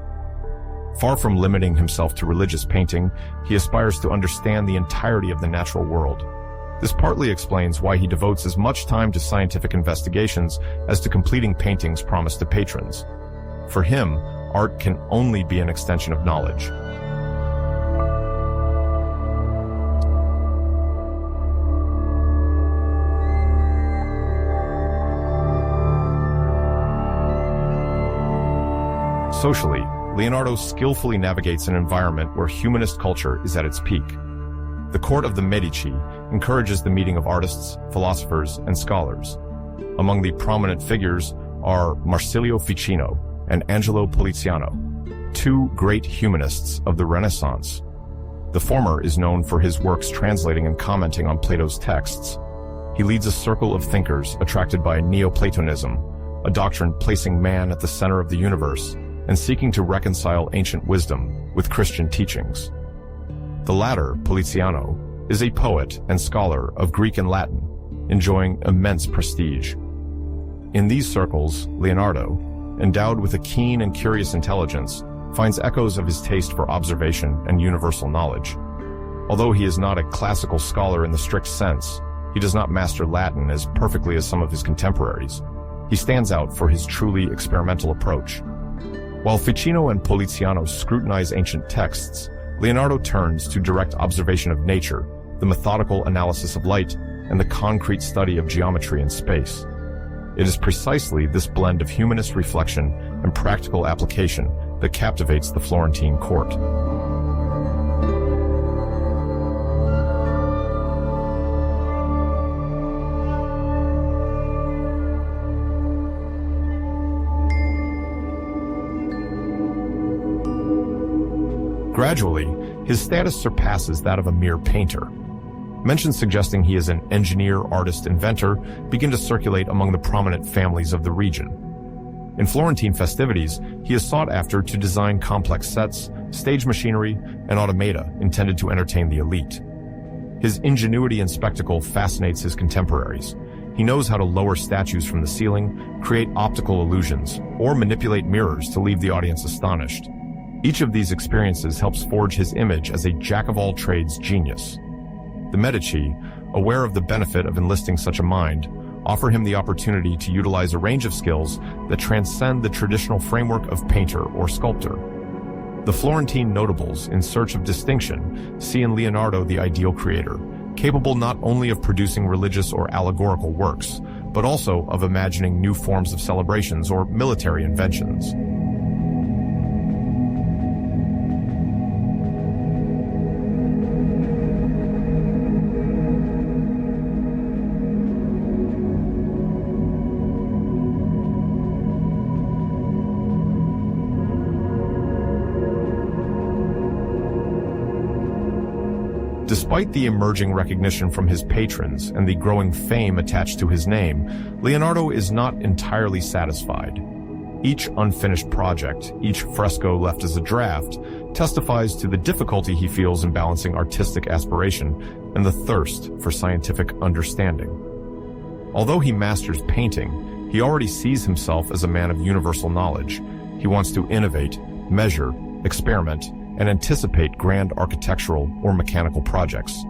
Far from limiting himself to religious painting, he aspires to understand the entirety of the natural world. This partly explains why he devotes as much time to scientific investigations as to completing paintings promised to patrons. For him, art can only be an extension of knowledge. Socially, Leonardo skillfully navigates an environment where humanist culture is at its peak. The court of the Medici encourages the meeting of artists, philosophers, and scholars. Among the prominent figures are Marsilio Ficino and Angelo Poliziano, two great humanists of the Renaissance. The former is known for his works translating and commenting on Plato's texts. He leads a circle of thinkers attracted by Neoplatonism, a doctrine placing man at the center of the universe and seeking to reconcile ancient wisdom with Christian teachings. The latter, Poliziano, is a poet and scholar of Greek and Latin, enjoying immense prestige. In these circles, Leonardo, endowed with a keen and curious intelligence, finds echoes of his taste for observation and universal knowledge. Although he is not a classical scholar in the strict sense, he does not master Latin as perfectly as some of his contemporaries. He stands out for his truly experimental approach. While Ficino and Poliziano scrutinize ancient texts, Leonardo turns to direct observation of nature, the methodical analysis of light, and the concrete study of geometry and space. It is precisely this blend of humanist reflection and practical application that captivates the Florentine court. Gradually, his status surpasses that of a mere painter. Mentions suggesting he is an engineer, artist, inventor begin to circulate among the prominent families of the region. In Florentine festivities, he is sought after to design complex sets, stage machinery, and automata intended to entertain the elite. His ingenuity and spectacle fascinates his contemporaries. He knows how to lower statues from the ceiling, create optical illusions, or manipulate mirrors to leave the audience astonished. Each of these experiences helps forge his image as a jack-of-all-trades genius. The Medici, aware of the benefit of enlisting such a mind, offer him the opportunity to utilize a range of skills that transcend the traditional framework of painter or sculptor. The Florentine notables, in search of distinction, see in Leonardo the ideal creator, capable not only of producing religious or allegorical works, but also of imagining new forms of celebrations or military inventions. Despite the emerging recognition from his patrons and the growing fame attached to his name, Leonardo is not entirely satisfied. Each unfinished project, each fresco left as a draft, testifies to the difficulty he feels in balancing artistic aspiration and the thirst for scientific understanding. Although he masters painting, he already sees himself as a man of universal knowledge. He wants to innovate, measure, experiment, and anticipate grand architectural or mechanical projects.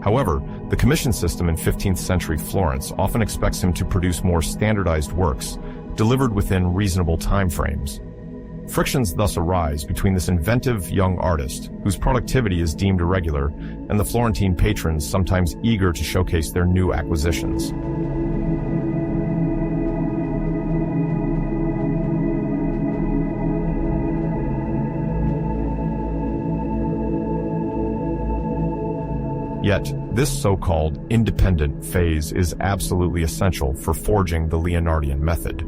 However, the commission system in 15th century Florence often expects him to produce more standardized works, delivered within reasonable time frames. Frictions thus arise between this inventive young artist, whose productivity is deemed irregular, and the Florentine patrons sometimes eager to showcase their new acquisitions. Yet, this so-called independent phase is absolutely essential for forging the Leonardian method.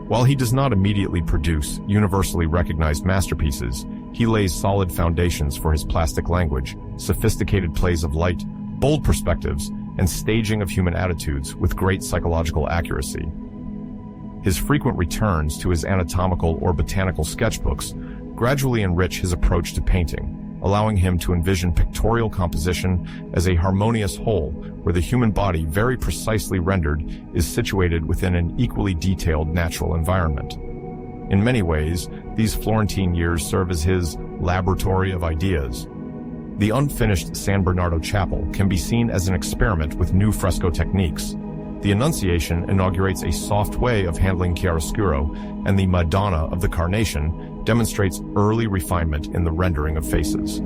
While he does not immediately produce universally recognized masterpieces, he lays solid foundations for his plastic language, sophisticated plays of light, bold perspectives, and staging of human attitudes with great psychological accuracy. His frequent returns to his anatomical or botanical sketchbooks gradually enrich his approach to painting, allowing him to envision pictorial composition as a harmonious whole where the human body, very precisely rendered, is situated within an equally detailed natural environment. In many ways, these Florentine years serve as his laboratory of ideas. The unfinished San Bernardo Chapel can be seen as an experiment with new fresco techniques. The Annunciation inaugurates a soft way of handling chiaroscuro, and the Madonna of the Carnation demonstrates early refinement in the rendering of faces.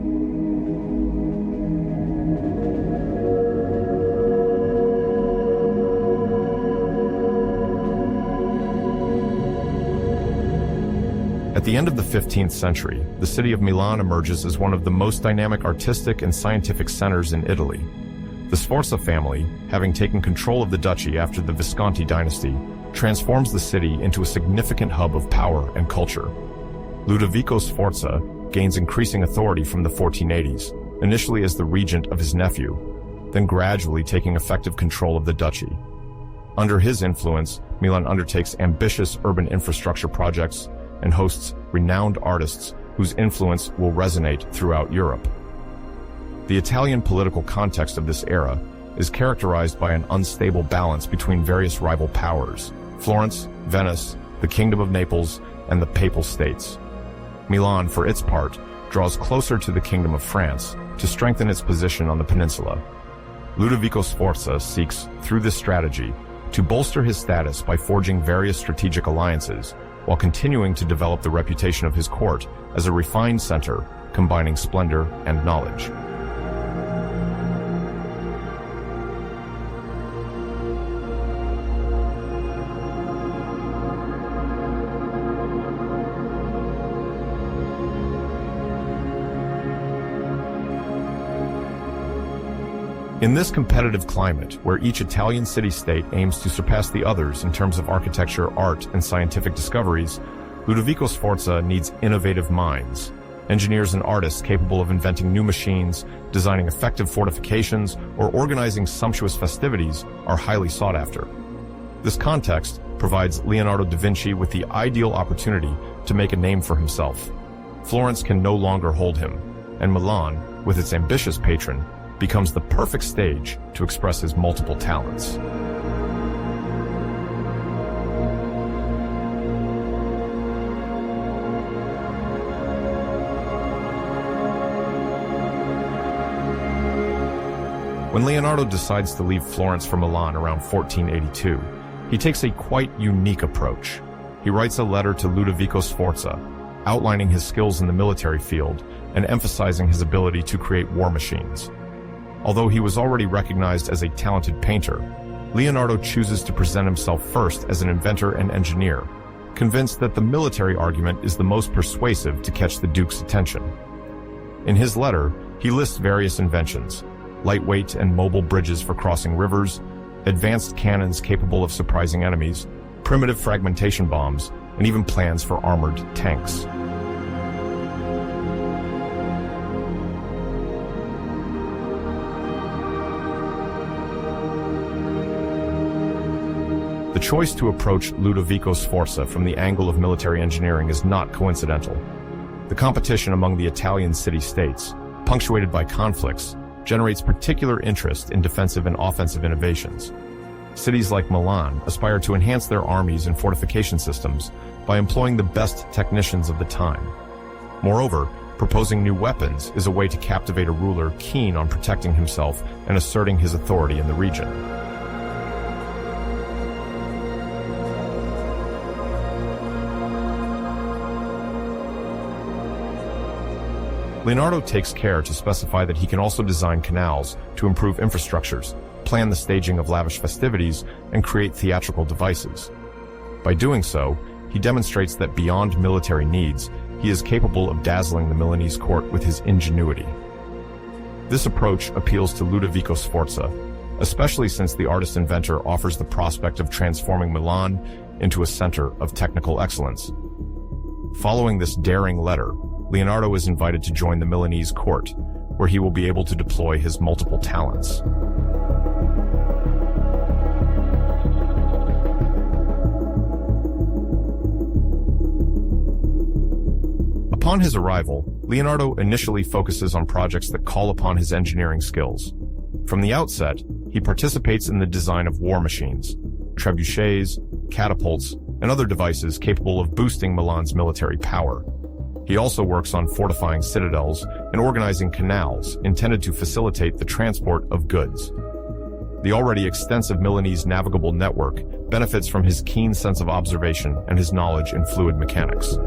At the end of the 15th century, the city of Milan emerges as one of the most dynamic artistic and scientific centers in Italy. The Sforza family, having taken control of the duchy after the Visconti dynasty, transforms the city into a significant hub of power and culture. Ludovico Sforza gains increasing authority from the 1480s, initially as the regent of his nephew, then gradually taking effective control of the duchy. Under his influence, Milan undertakes ambitious urban infrastructure projects and hosts renowned artists whose influence will resonate throughout Europe. The Italian political context of this era is characterized by an unstable balance between various rival powers: Florence, Venice, the Kingdom of Naples, and the Papal States. Milan, for its part, draws closer to the Kingdom of France to strengthen its position on the peninsula. Ludovico Sforza seeks, through this strategy, to bolster his status by forging various strategic alliances, while continuing to develop the reputation of his court as a refined center, combining splendor and knowledge. In this competitive climate, where each Italian city-state aims to surpass the others in terms of architecture, art, and scientific discoveries, Ludovico Sforza needs innovative minds, engineers and artists capable of inventing new machines, designing effective fortifications, or organizing sumptuous festivities are highly sought after. This context provides Leonardo da Vinci with the ideal opportunity to make a name for himself. Florence can no longer hold him, and Milan, with its ambitious patron, becomes the perfect stage to express his multiple talents. When Leonardo decides to leave Florence for Milan around 1482, he takes a quite unique approach. He writes a letter to Ludovico Sforza, outlining his skills in the military field and emphasizing his ability to create war machines. Although he was already recognized as a talented painter, Leonardo chooses to present himself first as an inventor and engineer, convinced that the military argument is the most persuasive to catch the Duke's attention. In his letter, he lists various inventions: lightweight and mobile bridges for crossing rivers, advanced cannons capable of surprising enemies, primitive fragmentation bombs, and even plans for armored tanks. The choice to approach Ludovico Sforza from the angle of military engineering is not coincidental. The competition among the Italian city-states, punctuated by conflicts, generates particular interest in defensive and offensive innovations. Cities like Milan aspire to enhance their armies and fortification systems by employing the best technicians of the time. Moreover, proposing new weapons is a way to captivate a ruler keen on protecting himself and asserting his authority in the region. Leonardo takes care to specify that he can also design canals to improve infrastructures, plan the staging of lavish festivities, and create theatrical devices. By doing so, he demonstrates that beyond military needs, he is capable of dazzling the Milanese court with his ingenuity. This approach appeals to Ludovico Sforza, especially since the artist-inventor offers the prospect of transforming Milan into a center of technical excellence. Following this daring letter, Leonardo is invited to join the Milanese court, where he will be able to deploy his multiple talents. Upon his arrival, Leonardo initially focuses on projects that call upon his engineering skills. From the outset, he participates in the design of war machines, trebuchets, catapults, and other devices capable of boosting Milan's military power. He also works on fortifying citadels and organizing canals intended to facilitate the transport of goods. The already extensive Milanese navigable network benefits from his keen sense of observation and his knowledge in fluid mechanics.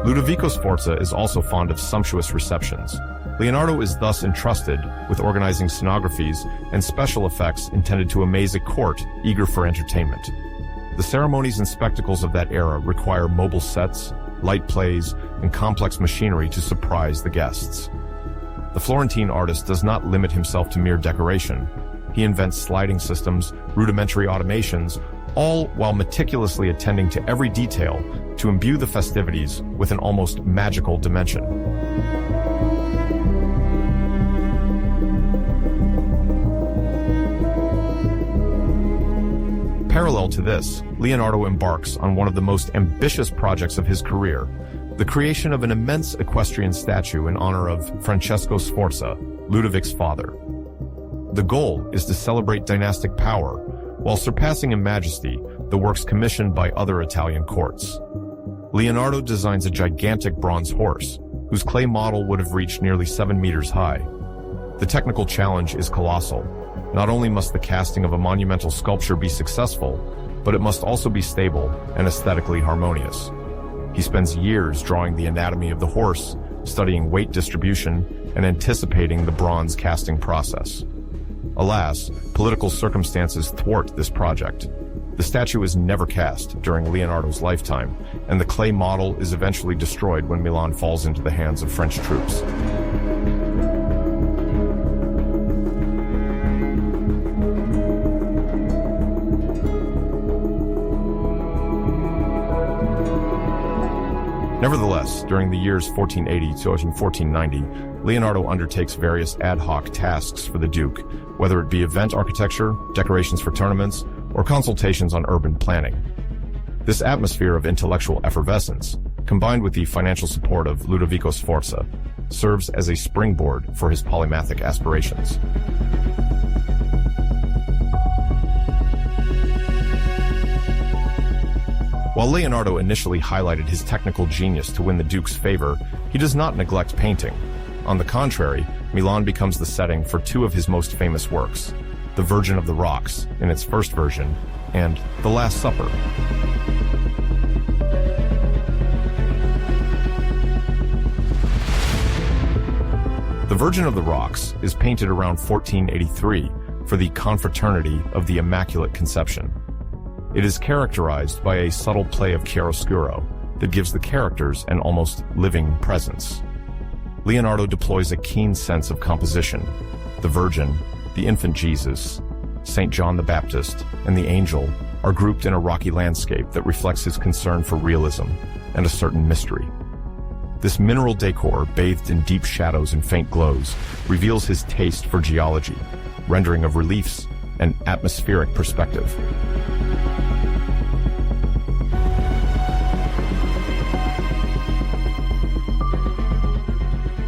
Ludovico Sforza is also fond of sumptuous receptions. Leonardo is thus entrusted with organizing scenographies and special effects intended to amaze a court eager for entertainment. The ceremonies and spectacles of that era require mobile sets, light plays, and complex machinery to surprise the guests. The Florentine artist does not limit himself to mere decoration. He invents sliding systems, rudimentary automations, all while meticulously attending to every detail to imbue the festivities with an almost magical dimension. Parallel to this, Leonardo embarks on one of the most ambitious projects of his career, the creation of an immense equestrian statue in honor of Francesco Sforza, Ludovic's father. The goal is to celebrate dynastic power, while surpassing in majesty the works commissioned by other Italian courts. Leonardo designs a gigantic bronze horse, whose clay model would have reached nearly 7 meters high. The technical challenge is colossal. Not only must the casting of a monumental sculpture be successful, but it must also be stable and aesthetically harmonious. He spends years drawing the anatomy of the horse, studying weight distribution, and anticipating the bronze casting process. Alas, political circumstances thwart this project. The statue is never cast during Leonardo's lifetime, and the clay model is eventually destroyed when Milan falls into the hands of French troops. Nevertheless, during the years 1480 to 1490, Leonardo undertakes various ad hoc tasks for the Duke, whether it be event architecture, decorations for tournaments, or consultations on urban planning. This atmosphere of intellectual effervescence, combined with the financial support of Ludovico Sforza, serves as a springboard for his polymathic aspirations. While Leonardo initially highlighted his technical genius to win the Duke's favor, he does not neglect painting. On the contrary, Milan becomes the setting for two of his most famous works, The Virgin of the Rocks, in its first version, and The Last Supper. The Virgin of the Rocks is painted around 1483 for the Confraternity of the Immaculate Conception. It is characterized by a subtle play of chiaroscuro that gives the characters an almost living presence. Leonardo deploys a keen sense of composition. The Virgin, the infant Jesus, Saint John the Baptist, and the angel are grouped in a rocky landscape that reflects his concern for realism and a certain mystery. This mineral decor, bathed in deep shadows and faint glows, reveals his taste for geology, rendering of reliefs, and atmospheric perspective.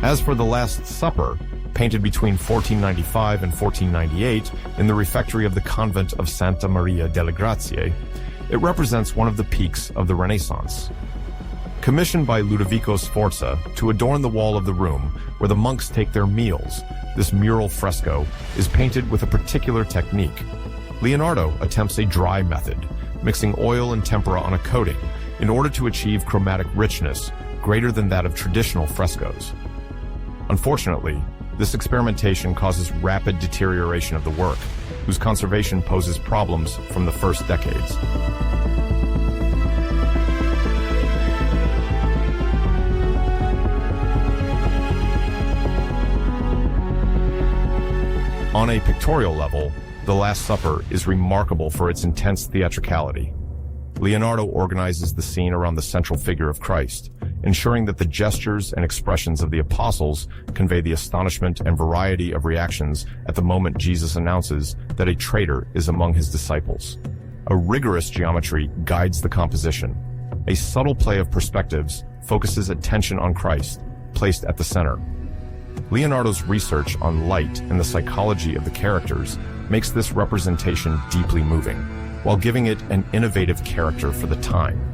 As for The Last Supper, painted between 1495 and 1498 in the refectory of the convent of Santa Maria delle Grazie, it represents one of the peaks of the Renaissance. Commissioned by Ludovico Sforza to adorn the wall of the room where the monks take their meals, this mural fresco is painted with a particular technique. Leonardo attempts a dry method, mixing oil and tempera on a coating in order to achieve chromatic richness greater than that of traditional frescoes. Unfortunately, this experimentation causes rapid deterioration of the work, whose conservation poses problems from the first decades. On a pictorial level, The Last Supper is remarkable for its intense theatricality. Leonardo organizes the scene around the central figure of Christ, ensuring that the gestures and expressions of the apostles convey the astonishment and variety of reactions at the moment Jesus announces that a traitor is among his disciples. A rigorous geometry guides the composition. A subtle play of perspectives focuses attention on Christ, placed at the center. Leonardo's research on light and the psychology of the characters makes this representation deeply moving, while giving it an innovative character for the time.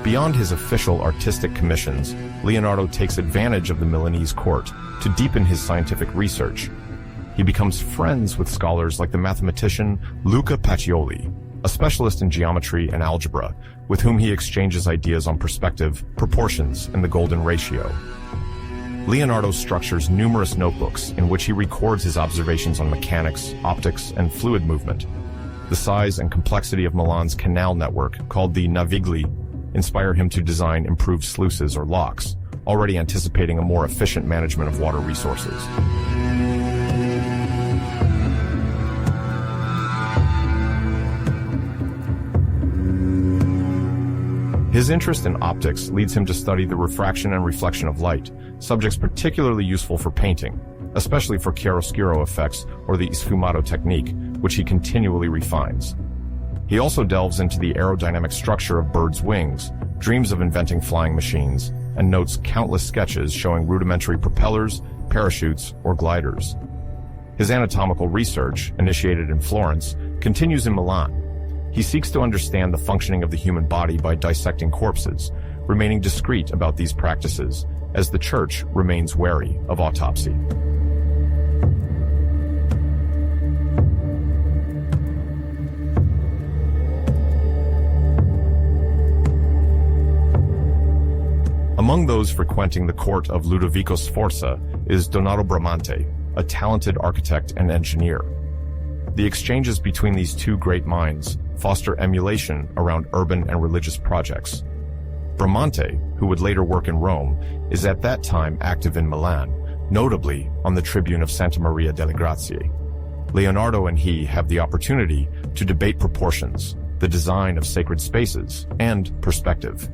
Beyond his official artistic commissions, Leonardo takes advantage of the Milanese court to deepen his scientific research. He becomes friends with scholars like the mathematician Luca Pacioli, a specialist in geometry and algebra, with whom he exchanges ideas on perspective, proportions, and the golden ratio. Leonardo structures numerous notebooks in which he records his observations on mechanics, optics, and fluid movement. The size and complexity of Milan's canal network, called the Navigli, inspire him to design improved sluices or locks, already anticipating a more efficient management of water resources. His interest in optics leads him to study the refraction and reflection of light, subjects particularly useful for painting, especially for chiaroscuro effects or the sfumato technique, which he continually refines. He also delves into the aerodynamic structure of birds' wings, dreams of inventing flying machines, and notes countless sketches showing rudimentary propellers, parachutes, or gliders. His anatomical research, initiated in Florence, continues in Milan. He seeks to understand the functioning of the human body by dissecting corpses, remaining discreet about these practices, as the Church remains wary of autopsy. Among those frequenting the court of Ludovico Sforza is Donato Bramante, a talented architect and engineer. The exchanges between these two great minds foster emulation around urban and religious projects. Bramante, who would later work in Rome, is at that time active in Milan, notably on the tribune of Santa Maria delle Grazie. Leonardo and he have the opportunity to debate proportions, the design of sacred spaces, and perspective.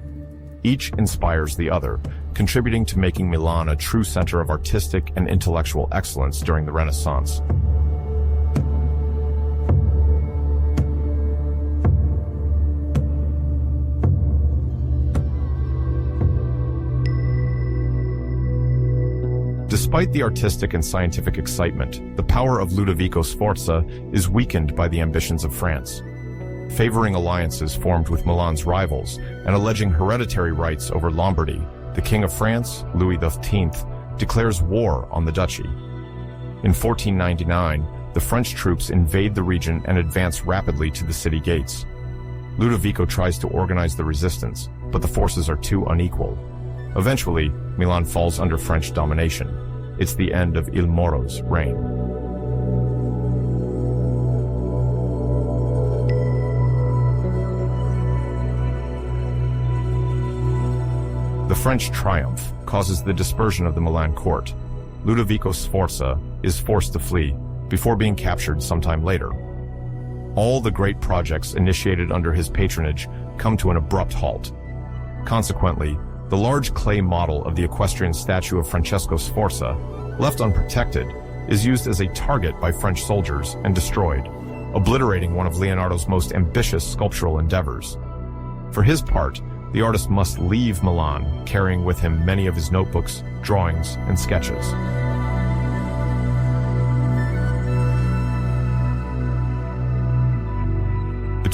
Each inspires the other, contributing to making Milan a true center of artistic and intellectual excellence during the Renaissance. Despite the artistic and scientific excitement, the power of Ludovico Sforza is weakened by the ambitions of France. Favoring alliances formed with Milan's rivals and alleging hereditary rights over Lombardy, the King of France, Louis XV, declares war on the duchy. In 1499, the French troops invade the region and advance rapidly to the city gates. Ludovico tries to organize the resistance, but the forces are too unequal. Eventually, Milan falls under French domination. It's the end of Il Moro's reign. The French triumph causes the dispersion of the Milan court. Ludovico Sforza is forced to flee before being captured sometime later. All the great projects initiated under his patronage come to an abrupt halt. Consequently, the large clay model of the equestrian statue of Francesco Sforza, left unprotected, is used as a target by French soldiers and destroyed, obliterating one of Leonardo's most ambitious sculptural endeavors. For his part, the artist must leave Milan, carrying with him many of his notebooks, drawings, and sketches.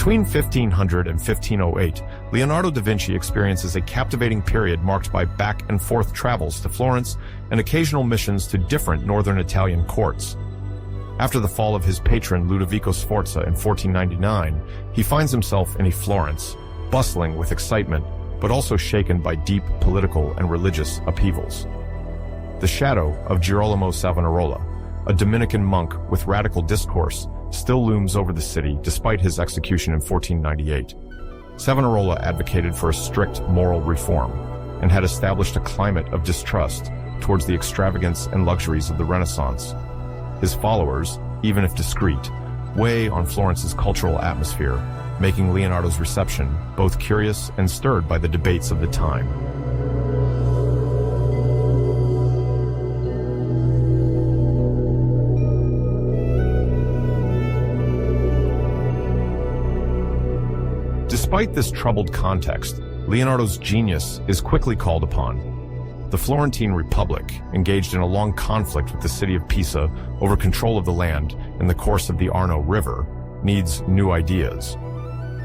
Between 1500 and 1508, Leonardo da Vinci experiences a captivating period marked by back-and-forth travels to Florence and occasional missions to different northern Italian courts. After the fall of his patron Ludovico Sforza in 1499, he finds himself in Florence, bustling with excitement, but also shaken by deep political and religious upheavals. The shadow of Girolamo Savonarola, a Dominican monk with radical discourse, still looms over the city despite his execution in 1498. Savonarola advocated for a strict moral reform and had established a climate of distrust towards the extravagance and luxuries of the Renaissance. His followers, even if discreet, weigh on Florence's cultural atmosphere, making Leonardo's reception both curious and stirred by the debates of the time. Despite this troubled context, Leonardo's genius is quickly called upon. The Florentine Republic, engaged in a long conflict with the city of Pisa over control of the land in the course of the Arno River, needs new ideas.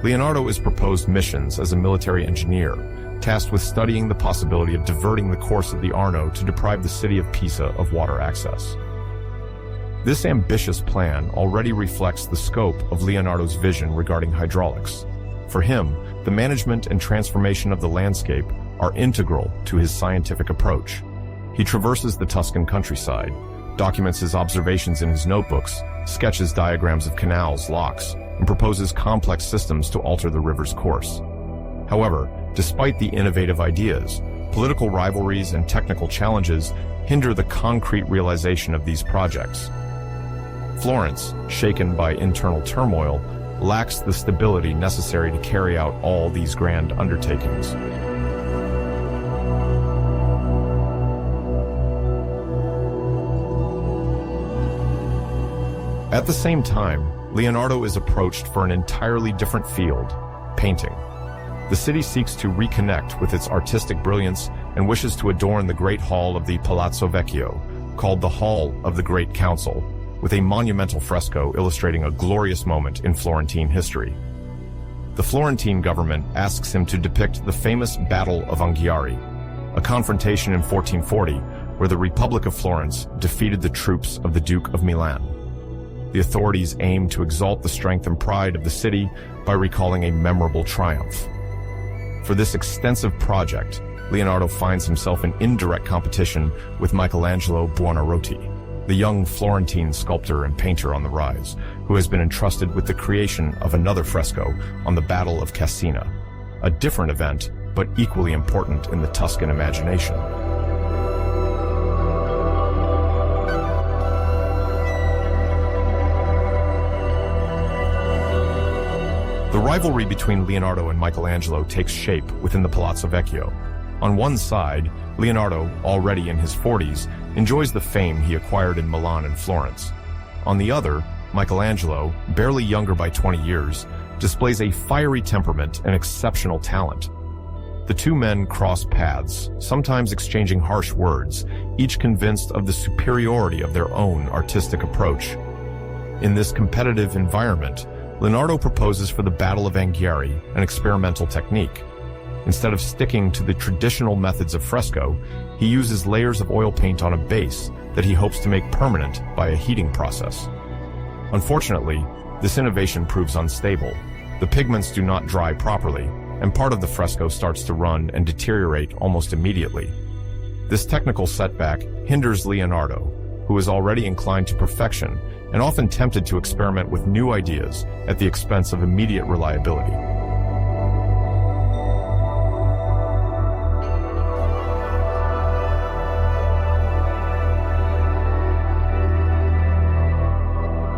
Leonardo is proposed missions as a military engineer, tasked with studying the possibility of diverting the course of the Arno to deprive the city of Pisa of water access. This ambitious plan already reflects the scope of Leonardo's vision regarding hydraulics. For him, the management and transformation of the landscape are integral to his scientific approach. He traverses the Tuscan countryside, documents his observations in his notebooks, sketches diagrams of canals, locks, and proposes complex systems to alter the river's course. However, despite the innovative ideas, political rivalries and technical challenges hinder the concrete realization of these projects. Florence, shaken by internal turmoil, lacks the stability necessary to carry out all these grand undertakings. At the same time, Leonardo is approached for an entirely different field, painting. The city seeks to reconnect with its artistic brilliance and wishes to adorn the Great Hall of the Palazzo Vecchio, called the Hall of the Great Council, with a monumental fresco illustrating a glorious moment in Florentine history. The Florentine government asks him to depict the famous Battle of Anghiari, a confrontation in 1440 where the Republic of Florence defeated the troops of the Duke of Milan. The authorities aim to exalt the strength and pride of the city by recalling a memorable triumph. For this extensive project, Leonardo finds himself in indirect competition with Michelangelo Buonarroti, the young Florentine sculptor and painter on the rise, who has been entrusted with the creation of another fresco on the Battle of Cassina, a different event, but equally important in the Tuscan imagination. The rivalry between Leonardo and Michelangelo takes shape within the Palazzo Vecchio. On one side, Leonardo, already in his 40s, enjoys the fame he acquired in Milan and Florence. On the other, Michelangelo, barely younger by 20 years, displays a fiery temperament and exceptional talent. The two men cross paths, sometimes exchanging harsh words, each convinced of the superiority of their own artistic approach. In this competitive environment, Leonardo proposes for the Battle of Anghiari an experimental technique. Instead of sticking to the traditional methods of fresco, he uses layers of oil paint on a base that he hopes to make permanent by a heating process. Unfortunately, this innovation proves unstable. The pigments do not dry properly, and part of the fresco starts to run and deteriorate almost immediately. This technical setback hinders Leonardo, who is already inclined to perfection and often tempted to experiment with new ideas at the expense of immediate reliability.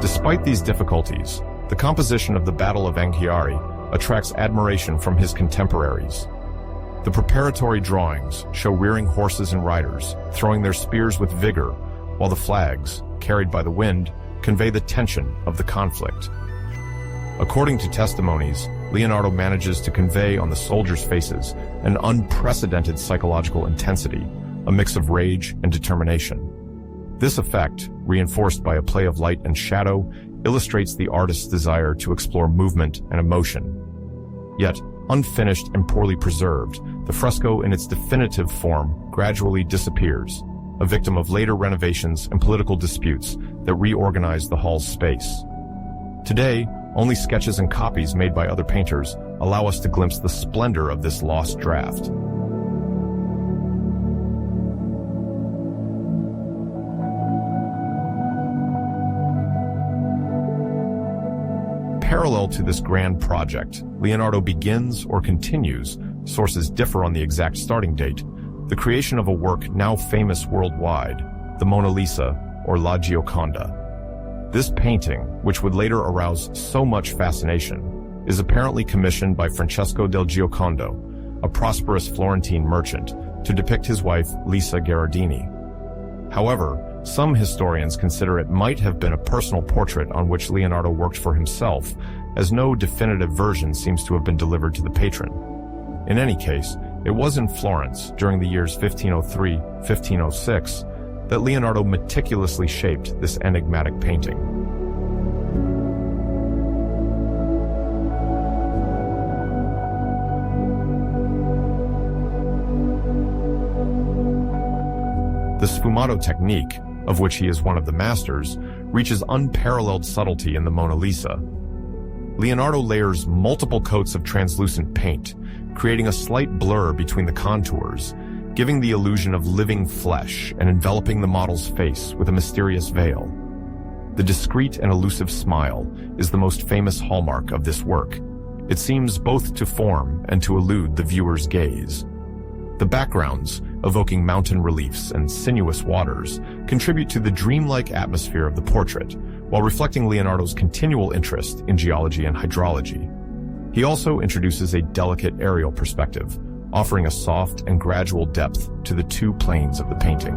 Despite these difficulties, the composition of the Battle of Anghiari attracts admiration from his contemporaries. The preparatory drawings show rearing horses and riders, throwing their spears with vigor, while the flags, carried by the wind, convey the tension of the conflict. According to testimonies, Leonardo manages to convey on the soldiers' faces an unprecedented psychological intensity, a mix of rage and determination. This effect, reinforced by a play of light and shadow, illustrates the artist's desire to explore movement and emotion. Yet, unfinished and poorly preserved, the fresco in its definitive form gradually disappears, a victim of later renovations and political disputes that reorganized the hall's space. Today, only sketches and copies made by other painters allow us to glimpse the splendor of this lost draft. Parallel to this grand project, Leonardo begins or continues, sources differ on the exact starting date, the creation of a work now famous worldwide, the Mona Lisa, or La Gioconda. This painting, which would later arouse so much fascination, is apparently commissioned by Francesco del Giocondo, a prosperous Florentine merchant, to depict his wife Lisa Gherardini. However, some historians consider it might have been a personal portrait on which Leonardo worked for himself, as no definitive version seems to have been delivered to the patron. In any case, it was in Florence, during the years 1503-1506, that Leonardo meticulously shaped this enigmatic painting. The sfumato technique, of which he is one of the masters, reaches unparalleled subtlety in the Mona Lisa. Leonardo layers multiple coats of translucent paint, creating a slight blur between the contours, giving the illusion of living flesh and enveloping the model's face with a mysterious veil. The discreet and elusive smile is the most famous hallmark of this work. It seems both to form and to elude the viewer's gaze. The backgrounds, evoking mountain reliefs and sinuous waters, contribute to the dreamlike atmosphere of the portrait, while reflecting Leonardo's continual interest in geology and hydrology. He also introduces a delicate aerial perspective, offering a soft and gradual depth to the two planes of the painting.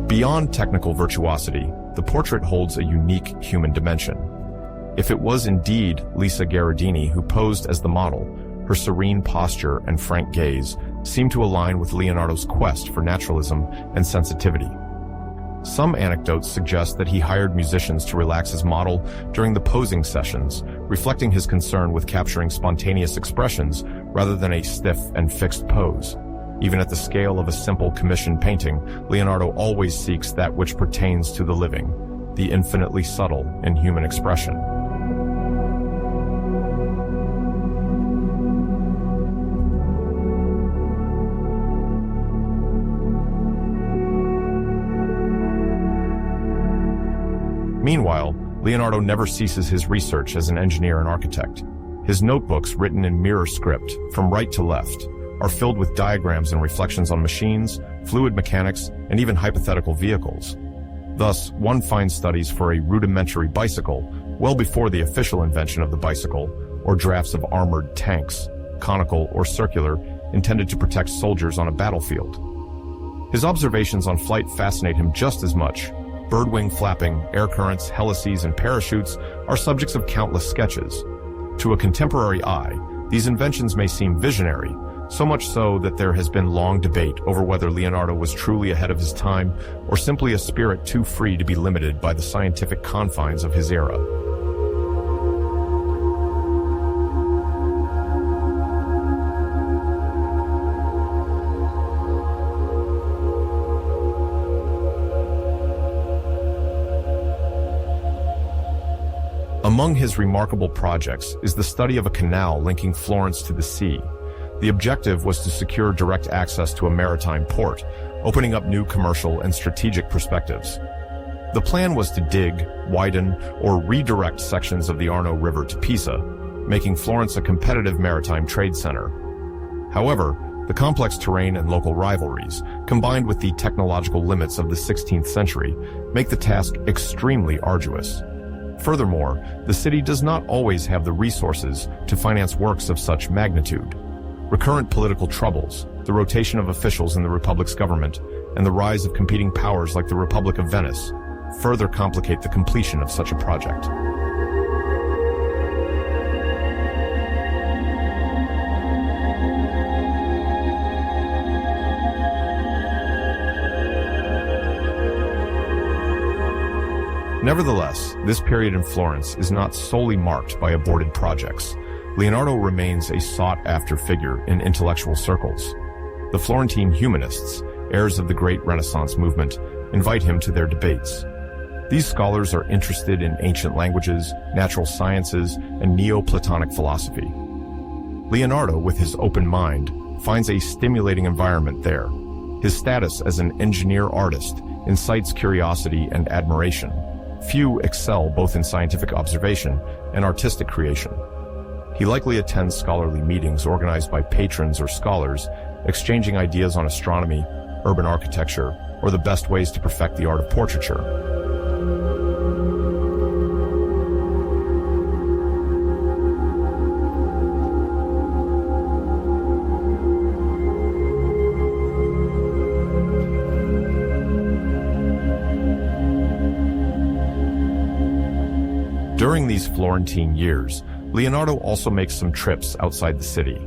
Beyond technical virtuosity, the portrait holds a unique human dimension. If it was indeed Lisa Gherardini who posed as the model, her serene posture and frank gaze seem to align with Leonardo's quest for naturalism and sensitivity. Some anecdotes suggest that he hired musicians to relax his model during the posing sessions, reflecting his concern with capturing spontaneous expressions rather than a stiff and fixed pose. Even at the scale of a simple commissioned painting, Leonardo always seeks that which pertains to the living, the infinitely subtle in human expression. Meanwhile, Leonardo never ceases his research as an engineer and architect. His notebooks, written in mirror script from right to left, are filled with diagrams and reflections on machines, fluid mechanics, and even hypothetical vehicles. Thus, one finds studies for a rudimentary bicycle well before the official invention of the bicycle, or drafts of armored tanks, conical or circular, intended to protect soldiers on a battlefield. His observations on flight fascinate him just as much. Birdwing flapping, air currents, helices, and parachutes are subjects of countless sketches. To a contemporary eye, these inventions may seem visionary, so much so that there has been long debate over whether Leonardo was truly ahead of his time or simply a spirit too free to be limited by the scientific confines of his era. Among his remarkable projects is the study of a canal linking Florence to the sea. The objective was to secure direct access to a maritime port, opening up new commercial and strategic perspectives. The plan was to dig, widen, or redirect sections of the Arno River to Pisa, making Florence a competitive maritime trade center. However, the complex terrain and local rivalries, combined with the technological limits of the 16th century, make the task extremely arduous. Furthermore, the city does not always have the resources to finance works of such magnitude. Recurrent political troubles, the rotation of officials in the Republic's government, and the rise of competing powers like the Republic of Venice further complicate the completion of such a project. Nevertheless, this period in Florence is not solely marked by aborted projects. Leonardo remains a sought-after figure in intellectual circles. The Florentine Humanists, heirs of the great Renaissance movement, invite him to their debates. These scholars are interested in ancient languages, natural sciences, and Neoplatonic philosophy. Leonardo, with his open mind, finds a stimulating environment there. His status as an engineer-artist incites curiosity and admiration. Few excel both in scientific observation and artistic creation. He likely attends scholarly meetings organized by patrons or scholars, exchanging ideas on astronomy, urban architecture, or the best ways to perfect the art of portraiture. During these Florentine years, Leonardo also makes some trips outside the city.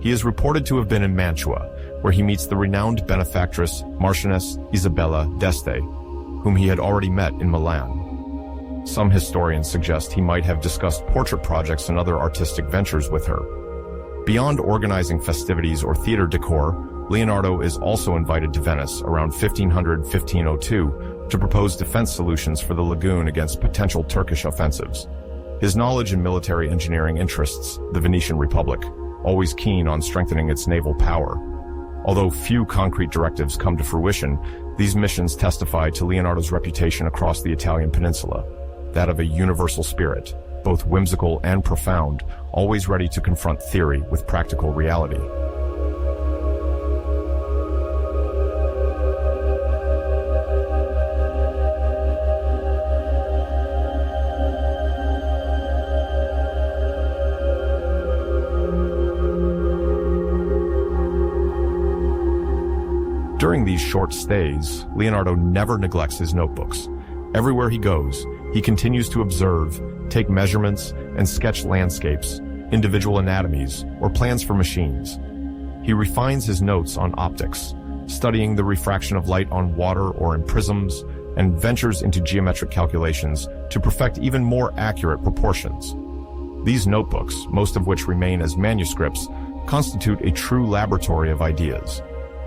He is reported to have been in Mantua, where he meets the renowned benefactress Marchioness Isabella d'Este, whom he had already met in Milan. Some historians suggest he might have discussed portrait projects and other artistic ventures with her. Beyond organizing festivities or theater decor, Leonardo is also invited to Venice around 1500-1502 to propose defense solutions for the lagoon against potential Turkish offensives. His knowledge and military engineering interests the Venetian Republic, always keen on strengthening its naval power. Although few concrete directives come to fruition, these missions testify to Leonardo's reputation across the Italian peninsula, that of a universal spirit, both whimsical and profound, always ready to confront theory with practical reality. During these short stays, Leonardo never neglects his notebooks. Everywhere he goes, he continues to observe, take measurements, and sketch landscapes, individual anatomies, or plans for machines. He refines his notes on optics, studying the refraction of light on water or in prisms, and ventures into geometric calculations to perfect even more accurate proportions. These notebooks, most of which remain as manuscripts, constitute a true laboratory of ideas.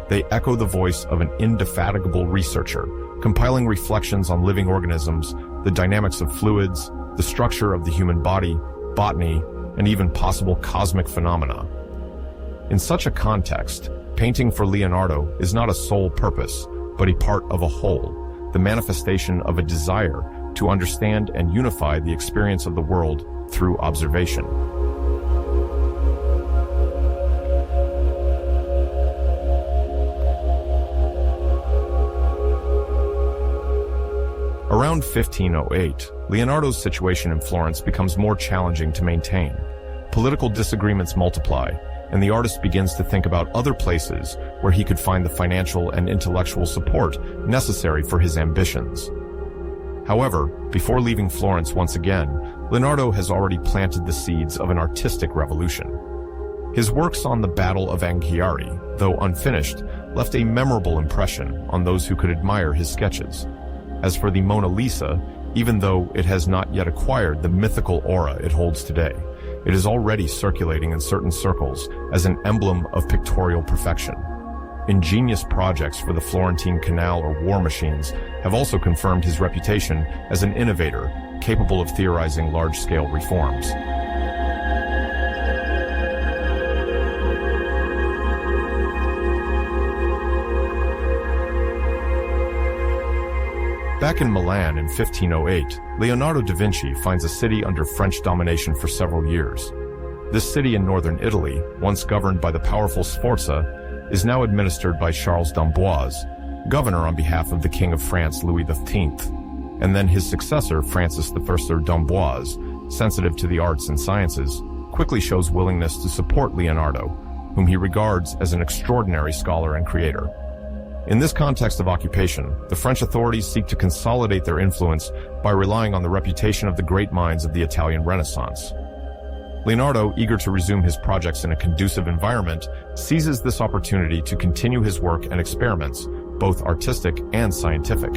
They echo the voice of an indefatigable researcher, compiling reflections on living organisms, the dynamics of fluids, the structure of the human body, botany, and even possible cosmic phenomena. In such a context, painting for Leonardo is not a sole purpose, but a part of a whole, the manifestation of a desire to understand and unify the experience of the world through observation. Around 1508, Leonardo's situation in Florence becomes more challenging to maintain. Political disagreements multiply, and the artist begins to think about other places where he could find the financial and intellectual support necessary for his ambitions. However, before leaving Florence once again, Leonardo has already planted the seeds of an artistic revolution. His works on the Battle of Anghiari, though unfinished, left a memorable impression on those who could admire his sketches. As for the Mona Lisa, even though it has not yet acquired the mythical aura it holds today, it is already circulating in certain circles as an emblem of pictorial perfection. Ingenious projects for the Florentine canal or war machines have also confirmed his reputation as an innovator capable of theorizing large-scale reforms. Back in Milan in 1508, Leonardo da Vinci finds a city under French domination for several years. This city in northern Italy, once governed by the powerful Sforza, is now administered by Charles d'Amboise, governor on behalf of the King of France Louis XV, and then his successor Francis I d'Amboise, sensitive to the arts and sciences, quickly shows willingness to support Leonardo, whom he regards as an extraordinary scholar and creator. In this context of occupation, the French authorities seek to consolidate their influence by relying on the reputation of the great minds of the Italian Renaissance. Leonardo, eager to resume his projects in a conducive environment, seizes this opportunity to continue his work and experiments, both artistic and scientific.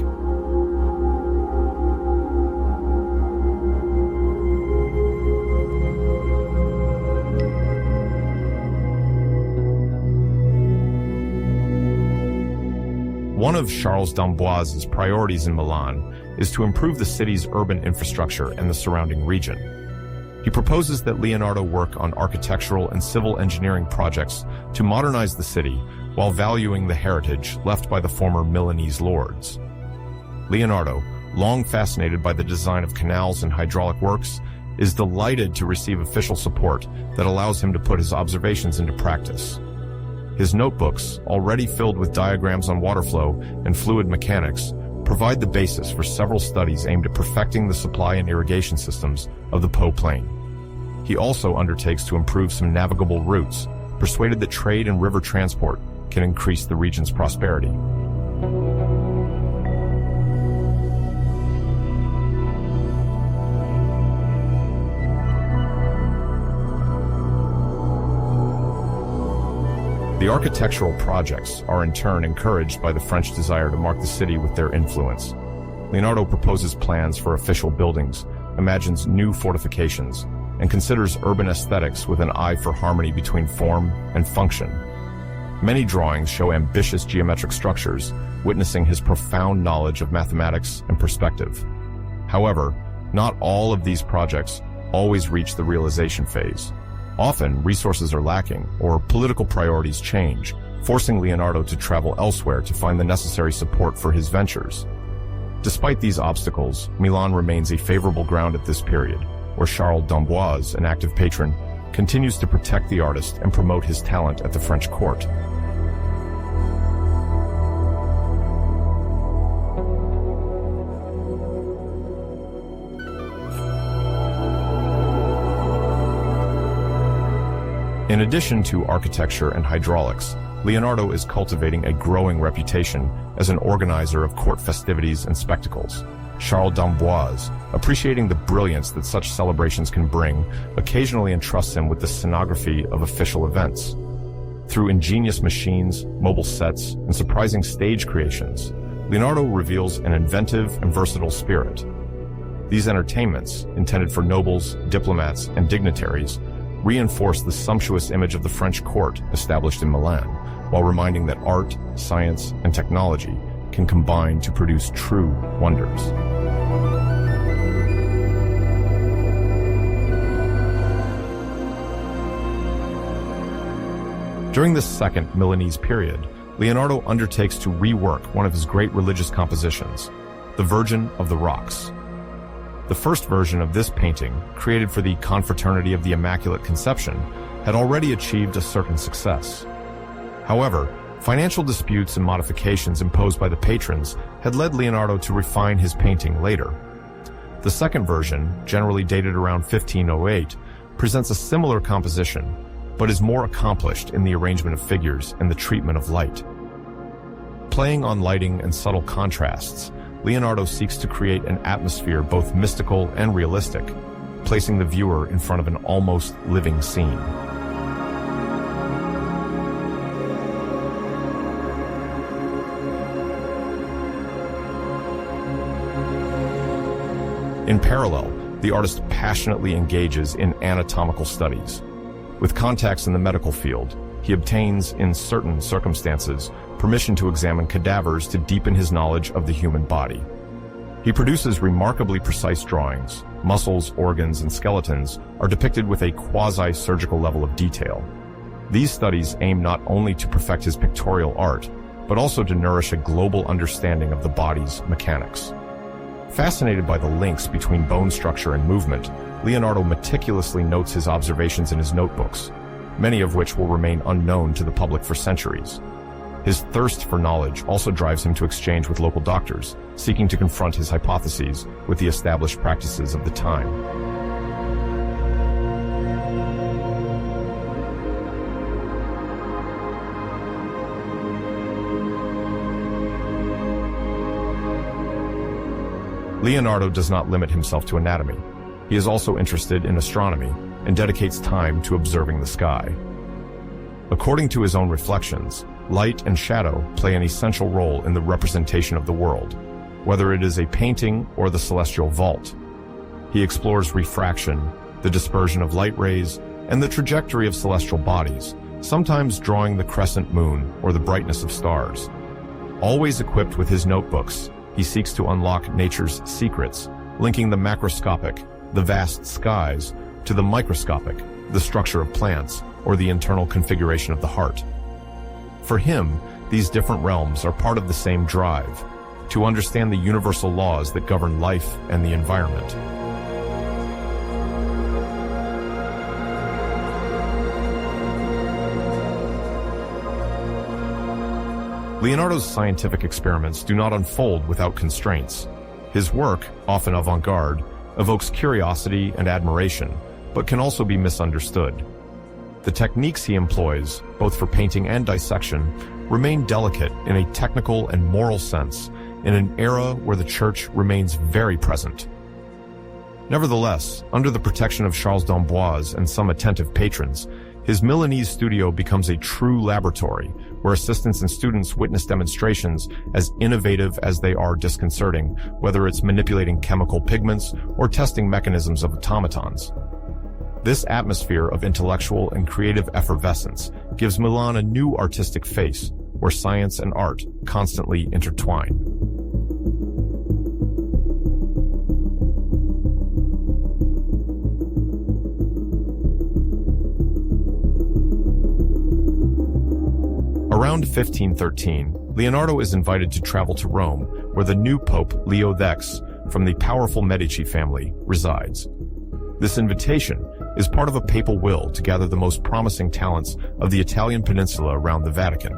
One of Charles d'Amboise's priorities in Milan is to improve the city's urban infrastructure and the surrounding region. He proposes that Leonardo work on architectural and civil engineering projects to modernize the city while valuing the heritage left by the former Milanese lords. Leonardo, long fascinated by the design of canals and hydraulic works, is delighted to receive official support that allows him to put his observations into practice. His notebooks, already filled with diagrams on water flow and fluid mechanics, provide the basis for several studies aimed at perfecting the supply and irrigation systems of the Po Plain. He also undertakes to improve some navigable routes, persuaded that trade and river transport can increase the region's prosperity. The architectural projects are in turn encouraged by the French desire to mark the city with their influence. Leonardo proposes plans for official buildings, imagines new fortifications, and considers urban aesthetics with an eye for harmony between form and function. Many drawings show ambitious geometric structures, witnessing his profound knowledge of mathematics and perspective. However, not all of these projects always reach the realization phase. Often, resources are lacking, or political priorities change, forcing Leonardo to travel elsewhere to find the necessary support for his ventures. Despite these obstacles, Milan remains a favorable ground at this period, where Charles d'Amboise, an active patron, continues to protect the artist and promote his talent at the French court. In addition to architecture and hydraulics, Leonardo is cultivating a growing reputation as an organizer of court festivities and spectacles. Charles d'Amboise, appreciating the brilliance that such celebrations can bring, occasionally entrusts him with the scenography of official events. Through ingenious machines, mobile sets, and surprising stage creations, Leonardo reveals an inventive and versatile spirit. These entertainments, intended for nobles, diplomats, and dignitaries, reinforce the sumptuous image of the French court established in Milan, while reminding that art, science, and technology can combine to produce true wonders. During this second Milanese period, Leonardo undertakes to rework one of his great religious compositions, the Virgin of the Rocks. The first version of this painting, created for the Confraternity of the Immaculate Conception, had already achieved a certain success. However, financial disputes and modifications imposed by the patrons had led Leonardo to refine his painting later. The second version, generally dated around 1508, presents a similar composition, but is more accomplished in the arrangement of figures and the treatment of light. Playing on lighting and subtle contrasts, Leonardo seeks to create an atmosphere both mystical and realistic, placing the viewer in front of an almost living scene. In parallel, the artist passionately engages in anatomical studies. With contacts in the medical field, he obtains, in certain circumstances, permission to examine cadavers to deepen his knowledge of the human body. He produces remarkably precise drawings. Muscles, organs, and skeletons are depicted with a quasi-surgical level of detail. These studies aim not only to perfect his pictorial art, but also to nourish a global understanding of the body's mechanics. Fascinated by the links between bone structure and movement, Leonardo meticulously notes his observations in his notebooks, many of which will remain unknown to the public for centuries. His thirst for knowledge also drives him to exchange with local doctors, seeking to confront his hypotheses with the established practices of the time. Leonardo does not limit himself to anatomy. He is also interested in astronomy and dedicates time to observing the sky. According to his own reflections, light and shadow play an essential role in the representation of the world, whether it is a painting or the celestial vault. He explores refraction, the dispersion of light rays, and the trajectory of celestial bodies, sometimes drawing the crescent moon or the brightness of stars. Always equipped with his notebooks, he seeks to unlock nature's secrets, linking the macroscopic, the vast skies, to the microscopic, the structure of plants, or the internal configuration of the heart. For him, these different realms are part of the same drive, to understand the universal laws that govern life and the environment. Leonardo's scientific experiments do not unfold without constraints. His work, often avant-garde, evokes curiosity and admiration, but can also be misunderstood. The techniques he employs, both for painting and dissection, remain delicate in a technical and moral sense in an era where the church remains very present. Nevertheless, under the protection of Charles d'Amboise and some attentive patrons, his Milanese studio becomes a true laboratory where assistants and students witness demonstrations as innovative as they are disconcerting, whether it's manipulating chemical pigments or testing mechanisms of automatons. This atmosphere of intellectual and creative effervescence gives Milan a new artistic face, where science and art constantly intertwine. Around 1513, Leonardo is invited to travel to Rome, where the new Pope Leo X, from the powerful Medici family, resides. This invitation is part of a papal will to gather the most promising talents of the Italian peninsula around the Vatican.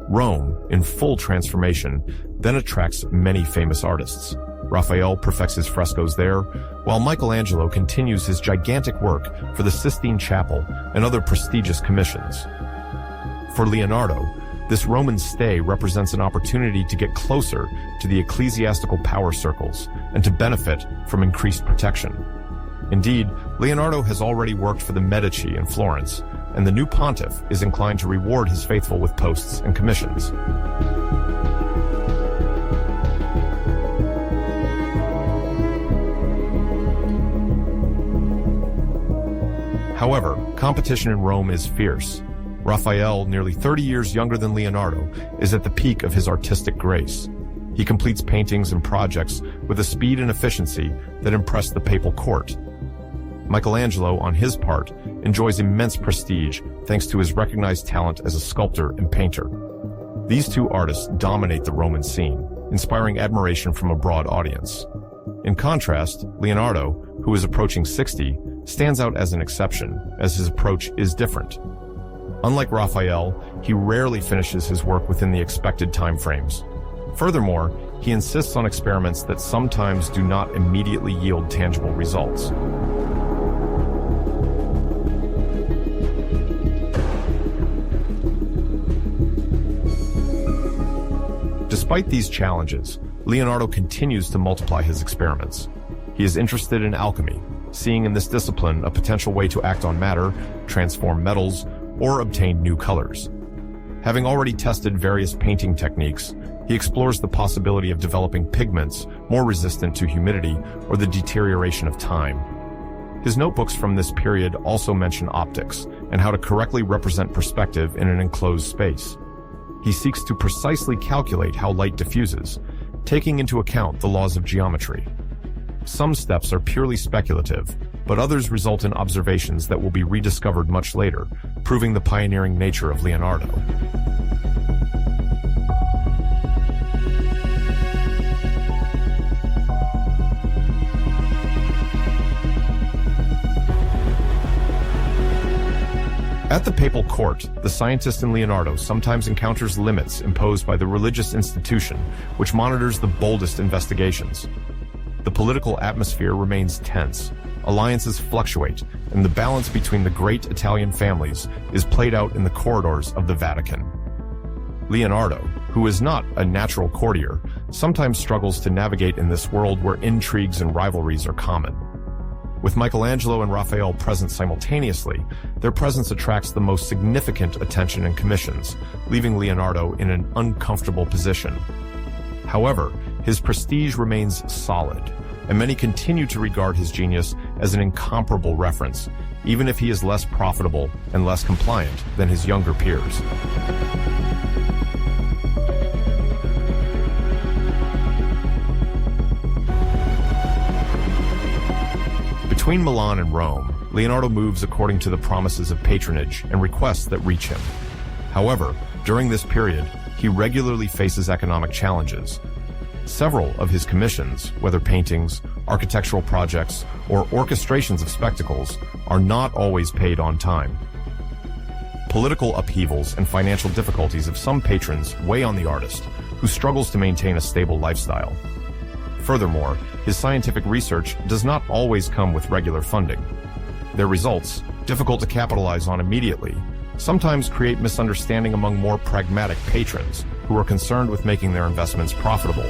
Rome, in full transformation, then attracts many famous artists. Raphael perfects his frescoes there, while Michelangelo continues his gigantic work for the Sistine Chapel and other prestigious commissions. For Leonardo, this Roman stay represents an opportunity to get closer to the ecclesiastical power circles and to benefit from increased protection. Indeed, Leonardo has already worked for the Medici in Florence, and the new pontiff is inclined to reward his faithful with posts and commissions. However, competition in Rome is fierce. Raphael, nearly 30 years younger than Leonardo, is at the peak of his artistic grace. He completes paintings and projects with a speed and efficiency that impress the papal court. Michelangelo, on his part, enjoys immense prestige thanks to his recognized talent as a sculptor and painter. These two artists dominate the Roman scene, inspiring admiration from a broad audience. In contrast, Leonardo, who is approaching 60, stands out as an exception, as his approach is different. Unlike Raphael, he rarely finishes his work within the expected time frames. Furthermore, he insists on experiments that sometimes do not immediately yield tangible results. Despite these challenges, Leonardo continues to multiply his experiments. He is interested in alchemy, seeing in this discipline a potential way to act on matter, transform metals, or obtain new colors. Having already tested various painting techniques, he explores the possibility of developing pigments more resistant to humidity or the deterioration of time. His notebooks from this period also mention optics and how to correctly represent perspective in an enclosed space. He seeks to precisely calculate how light diffuses, taking into account the laws of geometry. Some steps are purely speculative, but others result in observations that will be rediscovered much later, proving the pioneering nature of Leonardo. At the papal court, the scientist in Leonardo sometimes encounters limits imposed by the religious institution, which monitors the boldest investigations. The political atmosphere remains tense, alliances fluctuate, and the balance between the great Italian families is played out in the corridors of the Vatican. Leonardo, who is not a natural courtier, sometimes struggles to navigate in this world where intrigues and rivalries are common. With Michelangelo and Raphael present simultaneously, their presence attracts the most significant attention and commissions, leaving Leonardo in an uncomfortable position. However, his prestige remains solid, and many continue to regard his genius as an incomparable reference, even if he is less profitable and less compliant than his younger peers. Between Milan and Rome, Leonardo moves according to the promises of patronage and requests that reach him. However, during this period, he regularly faces economic challenges. Several of his commissions, whether paintings, architectural projects, or orchestrations of spectacles, are not always paid on time. Political upheavals and financial difficulties of some patrons weigh on the artist, who struggles to maintain a stable lifestyle. Furthermore, his scientific research does not always come with regular funding. Their results, difficult to capitalize on immediately, sometimes create misunderstanding among more pragmatic patrons who are concerned with making their investments profitable.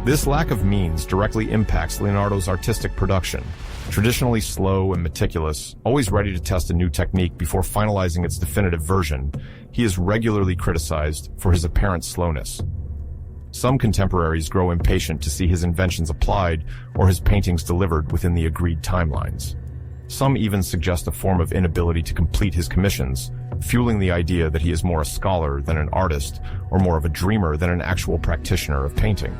This lack of means directly impacts Leonardo's artistic production. Traditionally slow and meticulous, always ready to test a new technique before finalizing its definitive version, he is regularly criticized for his apparent slowness. Some contemporaries grow impatient to see his inventions applied or his paintings delivered within the agreed timelines. Some even suggest a form of inability to complete his commissions, fueling the idea that he is more a scholar than an artist or more of a dreamer than an actual practitioner of painting.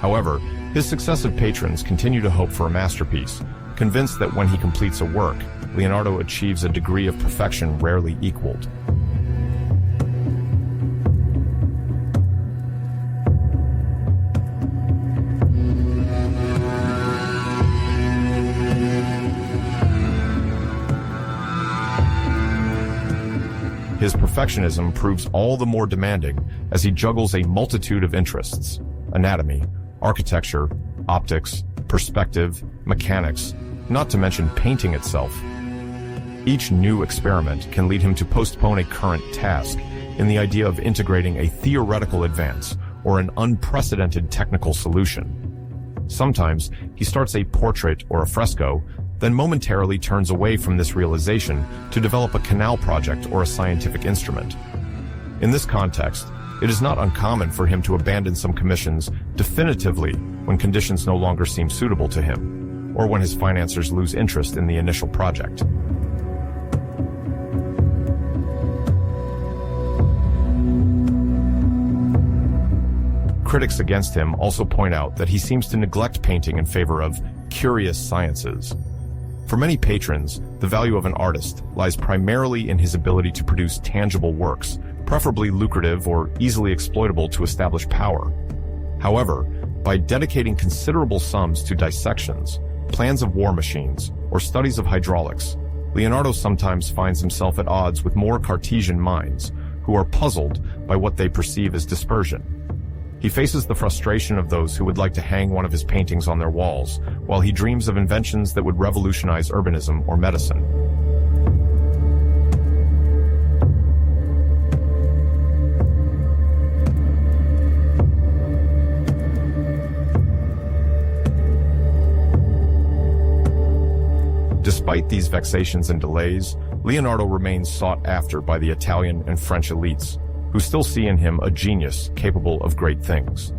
However, his successive patrons continue to hope for a masterpiece, convinced that when he completes a work, Leonardo achieves a degree of perfection rarely equaled. his perfectionism proves all the more demanding as he juggles a multitude of interests: anatomy, architecture, optics, perspective, mechanics, not to mention painting itself. Each new experiment can lead him to postpone a current task in the idea of integrating a theoretical advance or an unprecedented technical solution. Sometimes he starts a portrait or a fresco, then momentarily turns away from this realization to develop a canal project or a scientific instrument. In this context, it is not uncommon for him to abandon some commissions definitively when conditions no longer seem suitable to him, or when his financiers lose interest in the initial project. Critics against him also point out that he seems to neglect painting in favor of curious sciences. For many patrons, the value of an artist lies primarily in his ability to produce tangible works, preferably lucrative or easily exploitable to establish power. However, by dedicating considerable sums to dissections, plans of war machines, or studies of hydraulics, Leonardo sometimes finds himself at odds with more Cartesian minds, who are puzzled by what they perceive as dispersion. He faces the frustration of those who would like to hang one of his paintings on their walls, while he dreams of inventions that would revolutionize urbanism or medicine. Despite these vexations and delays, Leonardo remains sought after by the Italian and French elites, who still see in him a genius capable of great things.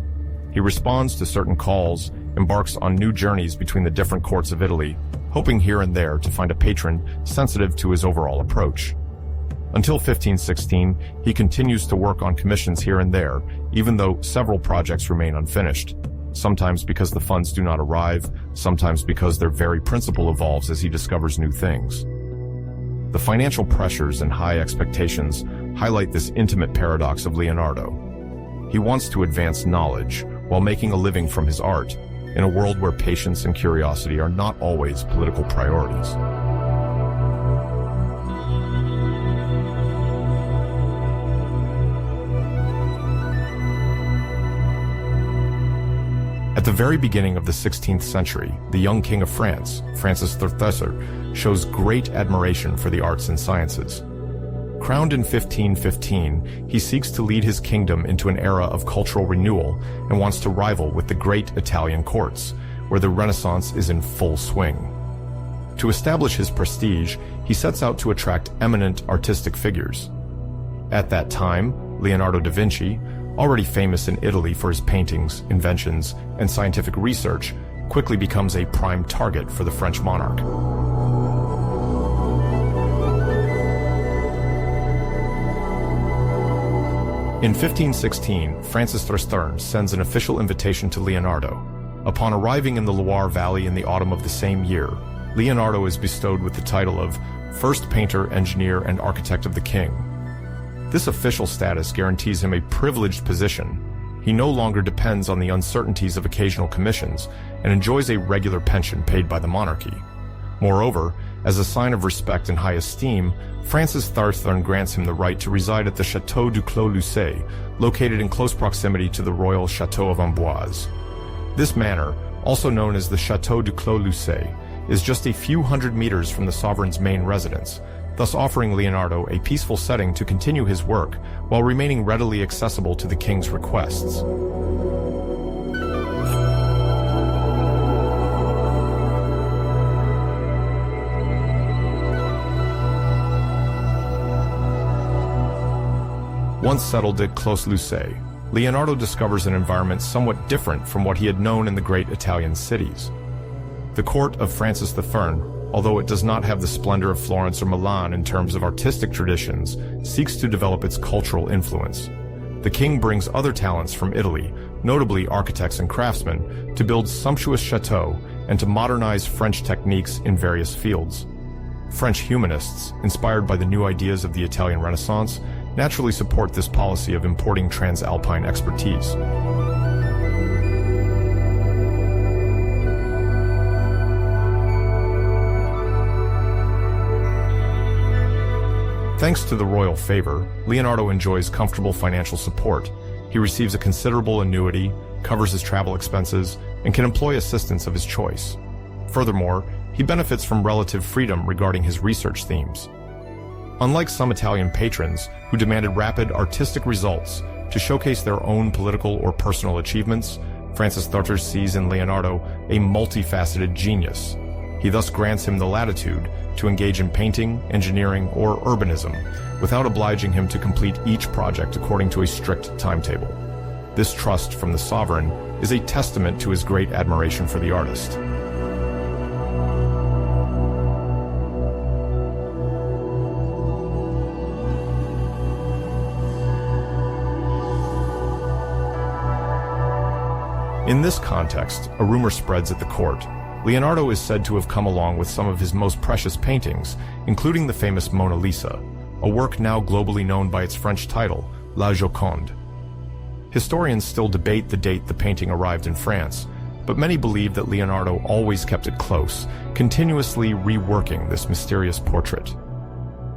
He responds to certain calls, embarks on new journeys between the different courts of Italy, hoping here and there to find a patron sensitive to his overall approach. Until 1516, he continues to work on commissions here and there, even though several projects remain unfinished, sometimes because the funds do not arrive, sometimes because their very principle evolves as he discovers new things. The financial pressures and high expectations highlight this intimate paradox of Leonardo. He wants to advance knowledge while making a living from his art, in a world where patience and curiosity are not always political priorities. At the very beginning of the 16th century, the young king of France, Francis III, shows great admiration for the arts and sciences. Crowned in 1515, he seeks to lead his kingdom into an era of cultural renewal and wants to rival with the great Italian courts, where the Renaissance is in full swing. To establish his prestige, he sets out to attract eminent artistic figures. At that time, Leonardo da Vinci, already famous in Italy for his paintings, inventions, and scientific research, quickly becomes a prime target for the French monarch. In 1516, Francis III sends an official invitation to Leonardo. Upon arriving in the Loire Valley in the autumn of the same year, Leonardo is bestowed with the title of First Painter, Engineer, and Architect of the King. This official status guarantees him a privileged position. He no longer depends on the uncertainties of occasional commissions and enjoys a regular pension paid by the monarchy. Moreover, as a sign of respect and high esteem, Francis III grants him the right to reside at the Château du Clos-Lucé, located in close proximity to the royal Château of Amboise. This manor, also known as the Château du Clos-Lucé, is just a few hundred meters from the sovereign's main residence, thus offering Leonardo a peaceful setting to continue his work while remaining readily accessible to the king's requests. Once settled at Clos-Lucé, Leonardo discovers an environment somewhat different from what he had known in the great Italian cities. The court of Francis I, although it does not have the splendor of Florence or Milan in terms of artistic traditions, seeks to develop its cultural influence. The king brings other talents from Italy, notably architects and craftsmen, to build sumptuous chateaux and to modernize French techniques in various fields. French humanists, inspired by the new ideas of the Italian Renaissance, naturally support this policy of importing transalpine expertise. Thanks to the royal favor, Leonardo enjoys comfortable financial support. He receives a considerable annuity, covers his travel expenses, and can employ assistants of his choice. Furthermore, he benefits from relative freedom regarding his research themes. Unlike some Italian patrons who demanded rapid artistic results to showcase their own political or personal achievements, Francis Thutter sees in Leonardo a multifaceted genius. He thus grants him the latitude to engage in painting, engineering, or urbanism without obliging him to complete each project according to a strict timetable. This trust from the sovereign is a testament to his great admiration for the artist. In this context, a rumor spreads at the court. Leonardo is said to have come along with some of his most precious paintings, including the famous Mona Lisa, a work now globally known by its French title, La Joconde. Historians still debate the date the painting arrived in France, but many believe that Leonardo always kept it close, continuously reworking this mysterious portrait.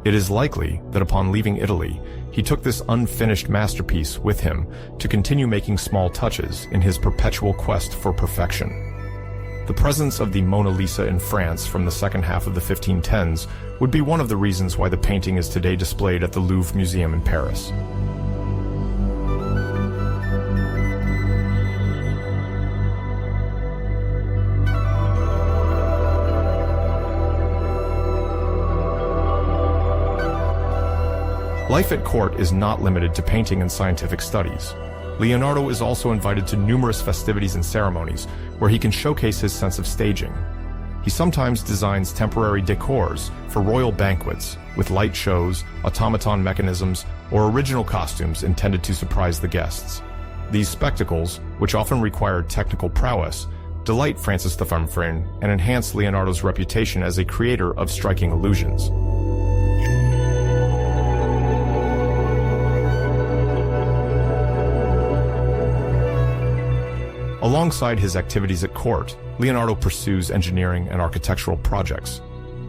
It is likely that upon leaving Italy, he took this unfinished masterpiece with him to continue making small touches in his perpetual quest for perfection. The presence of the Mona Lisa in France from the second half of the 1510s would be one of the reasons why the painting is today displayed at the Louvre Museum in Paris. Life at court is not limited to painting and scientific studies. Leonardo is also invited to numerous festivities and ceremonies where he can showcase his sense of staging. He sometimes designs temporary decors for royal banquets with light shows, automaton mechanisms, or original costumes intended to surprise the guests. These spectacles, which often require technical prowess, delight Francis the Farmfrin and enhance Leonardo's reputation as a creator of striking illusions. Alongside his activities at court, Leonardo pursues engineering and architectural projects.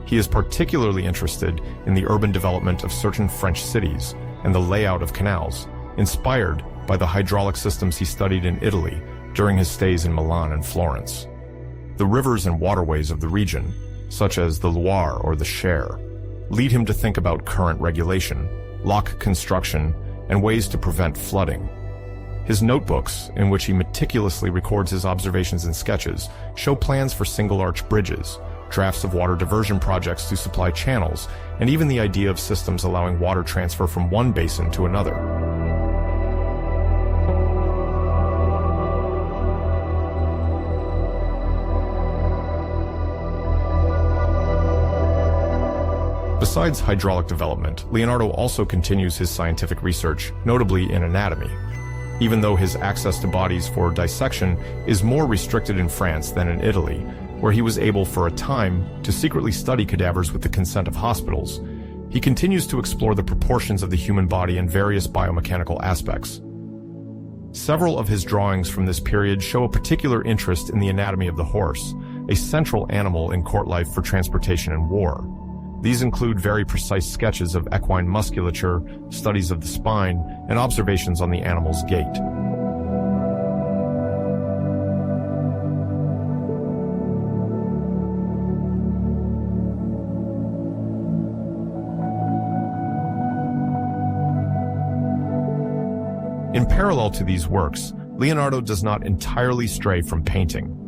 He is particularly interested in the urban development of certain French cities and the layout of canals, inspired by the hydraulic systems he studied in Italy during his stays in Milan and Florence. The rivers and waterways of the region, such as the Loire or the Cher, lead him to think about current regulation, lock construction, and ways to prevent flooding. His notebooks, in which he meticulously records his observations and sketches, show plans for single-arch bridges, drafts of water diversion projects to supply channels, and even the idea of systems allowing water transfer from one basin to another. Besides hydraulic development, Leonardo also continues his scientific research, notably in anatomy. Even though his access to bodies for dissection is more restricted in France than in Italy, where he was able for a time to secretly study cadavers with the consent of hospitals, he continues to explore the proportions of the human body and various biomechanical aspects. Several of his drawings from this period show a particular interest in the anatomy of the horse, a central animal in court life for transportation and war. These include very precise sketches of equine musculature, studies of the spine, and observations on the animal's gait. In parallel to these works, Leonardo does not entirely stray from painting.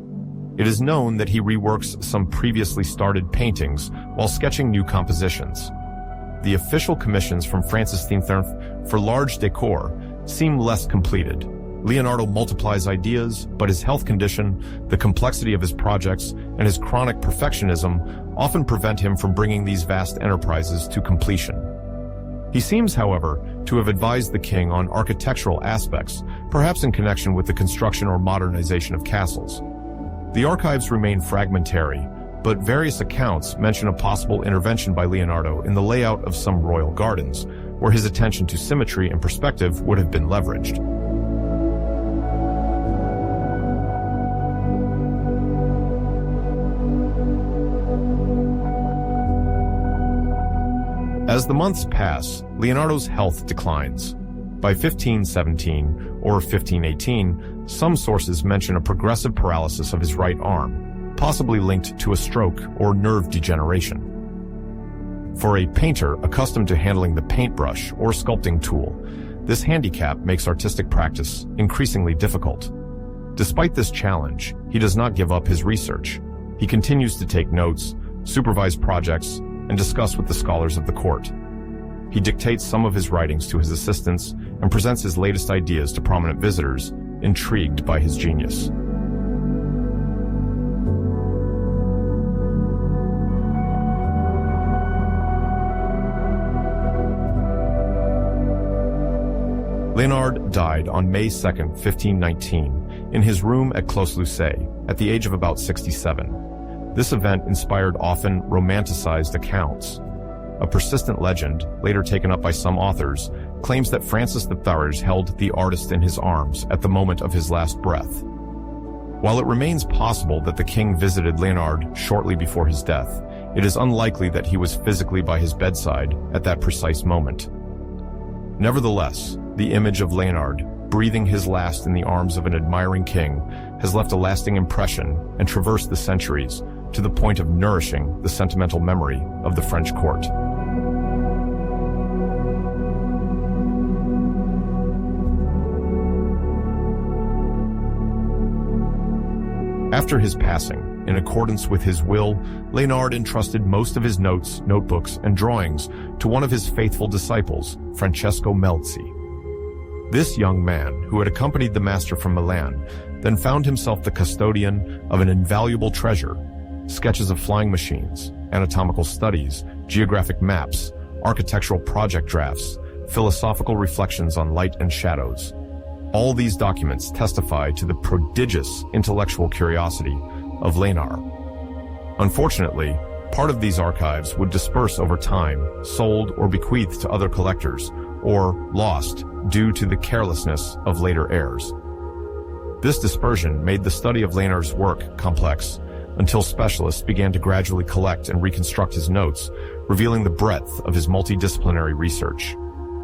It is known that he reworks some previously started paintings while sketching new compositions. The official commissions from Francis III for large decor seem less completed. Leonardo multiplies ideas, but his health condition, the complexity of his projects, and his chronic perfectionism often prevent him from bringing these vast enterprises to completion. He seems, however, to have advised the king on architectural aspects, perhaps in connection with the construction or modernization of castles. The archives remain fragmentary, but various accounts mention a possible intervention by Leonardo in the layout of some royal gardens, where his attention to symmetry and perspective would have been leveraged. As the months pass, Leonardo's health declines. By 1517 or 1518, some sources mention a progressive paralysis of his right arm, possibly linked to a stroke or nerve degeneration. For a painter accustomed to handling the paintbrush or sculpting tool, this handicap makes artistic practice increasingly difficult. Despite this challenge, he does not give up his research. He continues to take notes, supervise projects, and discuss with the scholars of the court. He dictates some of his writings to his assistants and presents his latest ideas to prominent visitors, intrigued by his genius. Leonard died on May 2, 1519, in his room at Clos-Lucé, at the age of about 67. This event inspired often romanticized accounts. A persistent legend, later taken up by some authors, claims that Francis III held the artist in his arms at the moment of his last breath. While it remains possible that the king visited Leonard shortly before his death, it is unlikely that he was physically by his bedside at that precise moment. Nevertheless, the image of Leonard, breathing his last in the arms of an admiring king, has left a lasting impression and traversed the centuries, to the point of nourishing the sentimental memory of the French court. After his passing, in accordance with his will, Leonard entrusted most of his notes, notebooks, and drawings to one of his faithful disciples, Francesco Melzi. This young man, who had accompanied the master from Milan, then found himself the custodian of an invaluable treasure: sketches of flying machines, anatomical studies, geographic maps, architectural project drafts, philosophical reflections on light and shadows. All these documents testify to the prodigious intellectual curiosity of Leonard. Unfortunately, part of these archives would disperse over time, sold or bequeathed to other collectors, or lost due to the carelessness of later heirs. This dispersion made the study of Leonard's work complex, until specialists began to gradually collect and reconstruct his notes, revealing the breadth of his multidisciplinary research.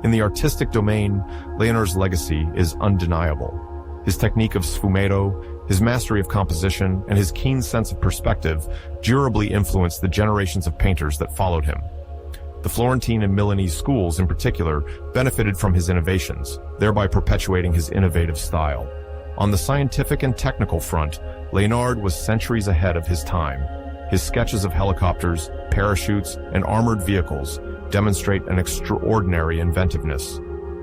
In the artistic domain, Leonard's legacy is undeniable. His technique of sfumato, his mastery of composition, and his keen sense of perspective durably influenced the generations of painters that followed him. The Florentine and Milanese schools, in particular, benefited from his innovations, thereby perpetuating his innovative style. On the scientific and technical front, Leonard was centuries ahead of his time. His sketches of helicopters, parachutes, and armored vehicles demonstrate an extraordinary inventiveness.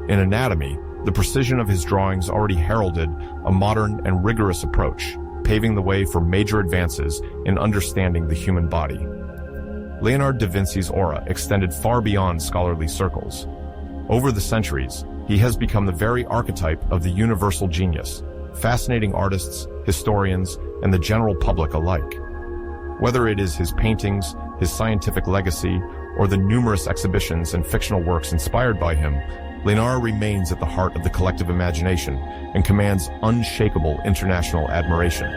In anatomy, the precision of his drawings already heralded a modern and rigorous approach, paving the way for major advances in understanding the human body. Leonardo da Vinci's aura extended far beyond scholarly circles. Over the centuries, he has become the very archetype of the universal genius, fascinating artists, historians, and the general public alike. Whether it is his paintings, his scientific legacy, or the numerous exhibitions and fictional works inspired by him, Leonard remains at the heart of the collective imagination and commands unshakable international admiration.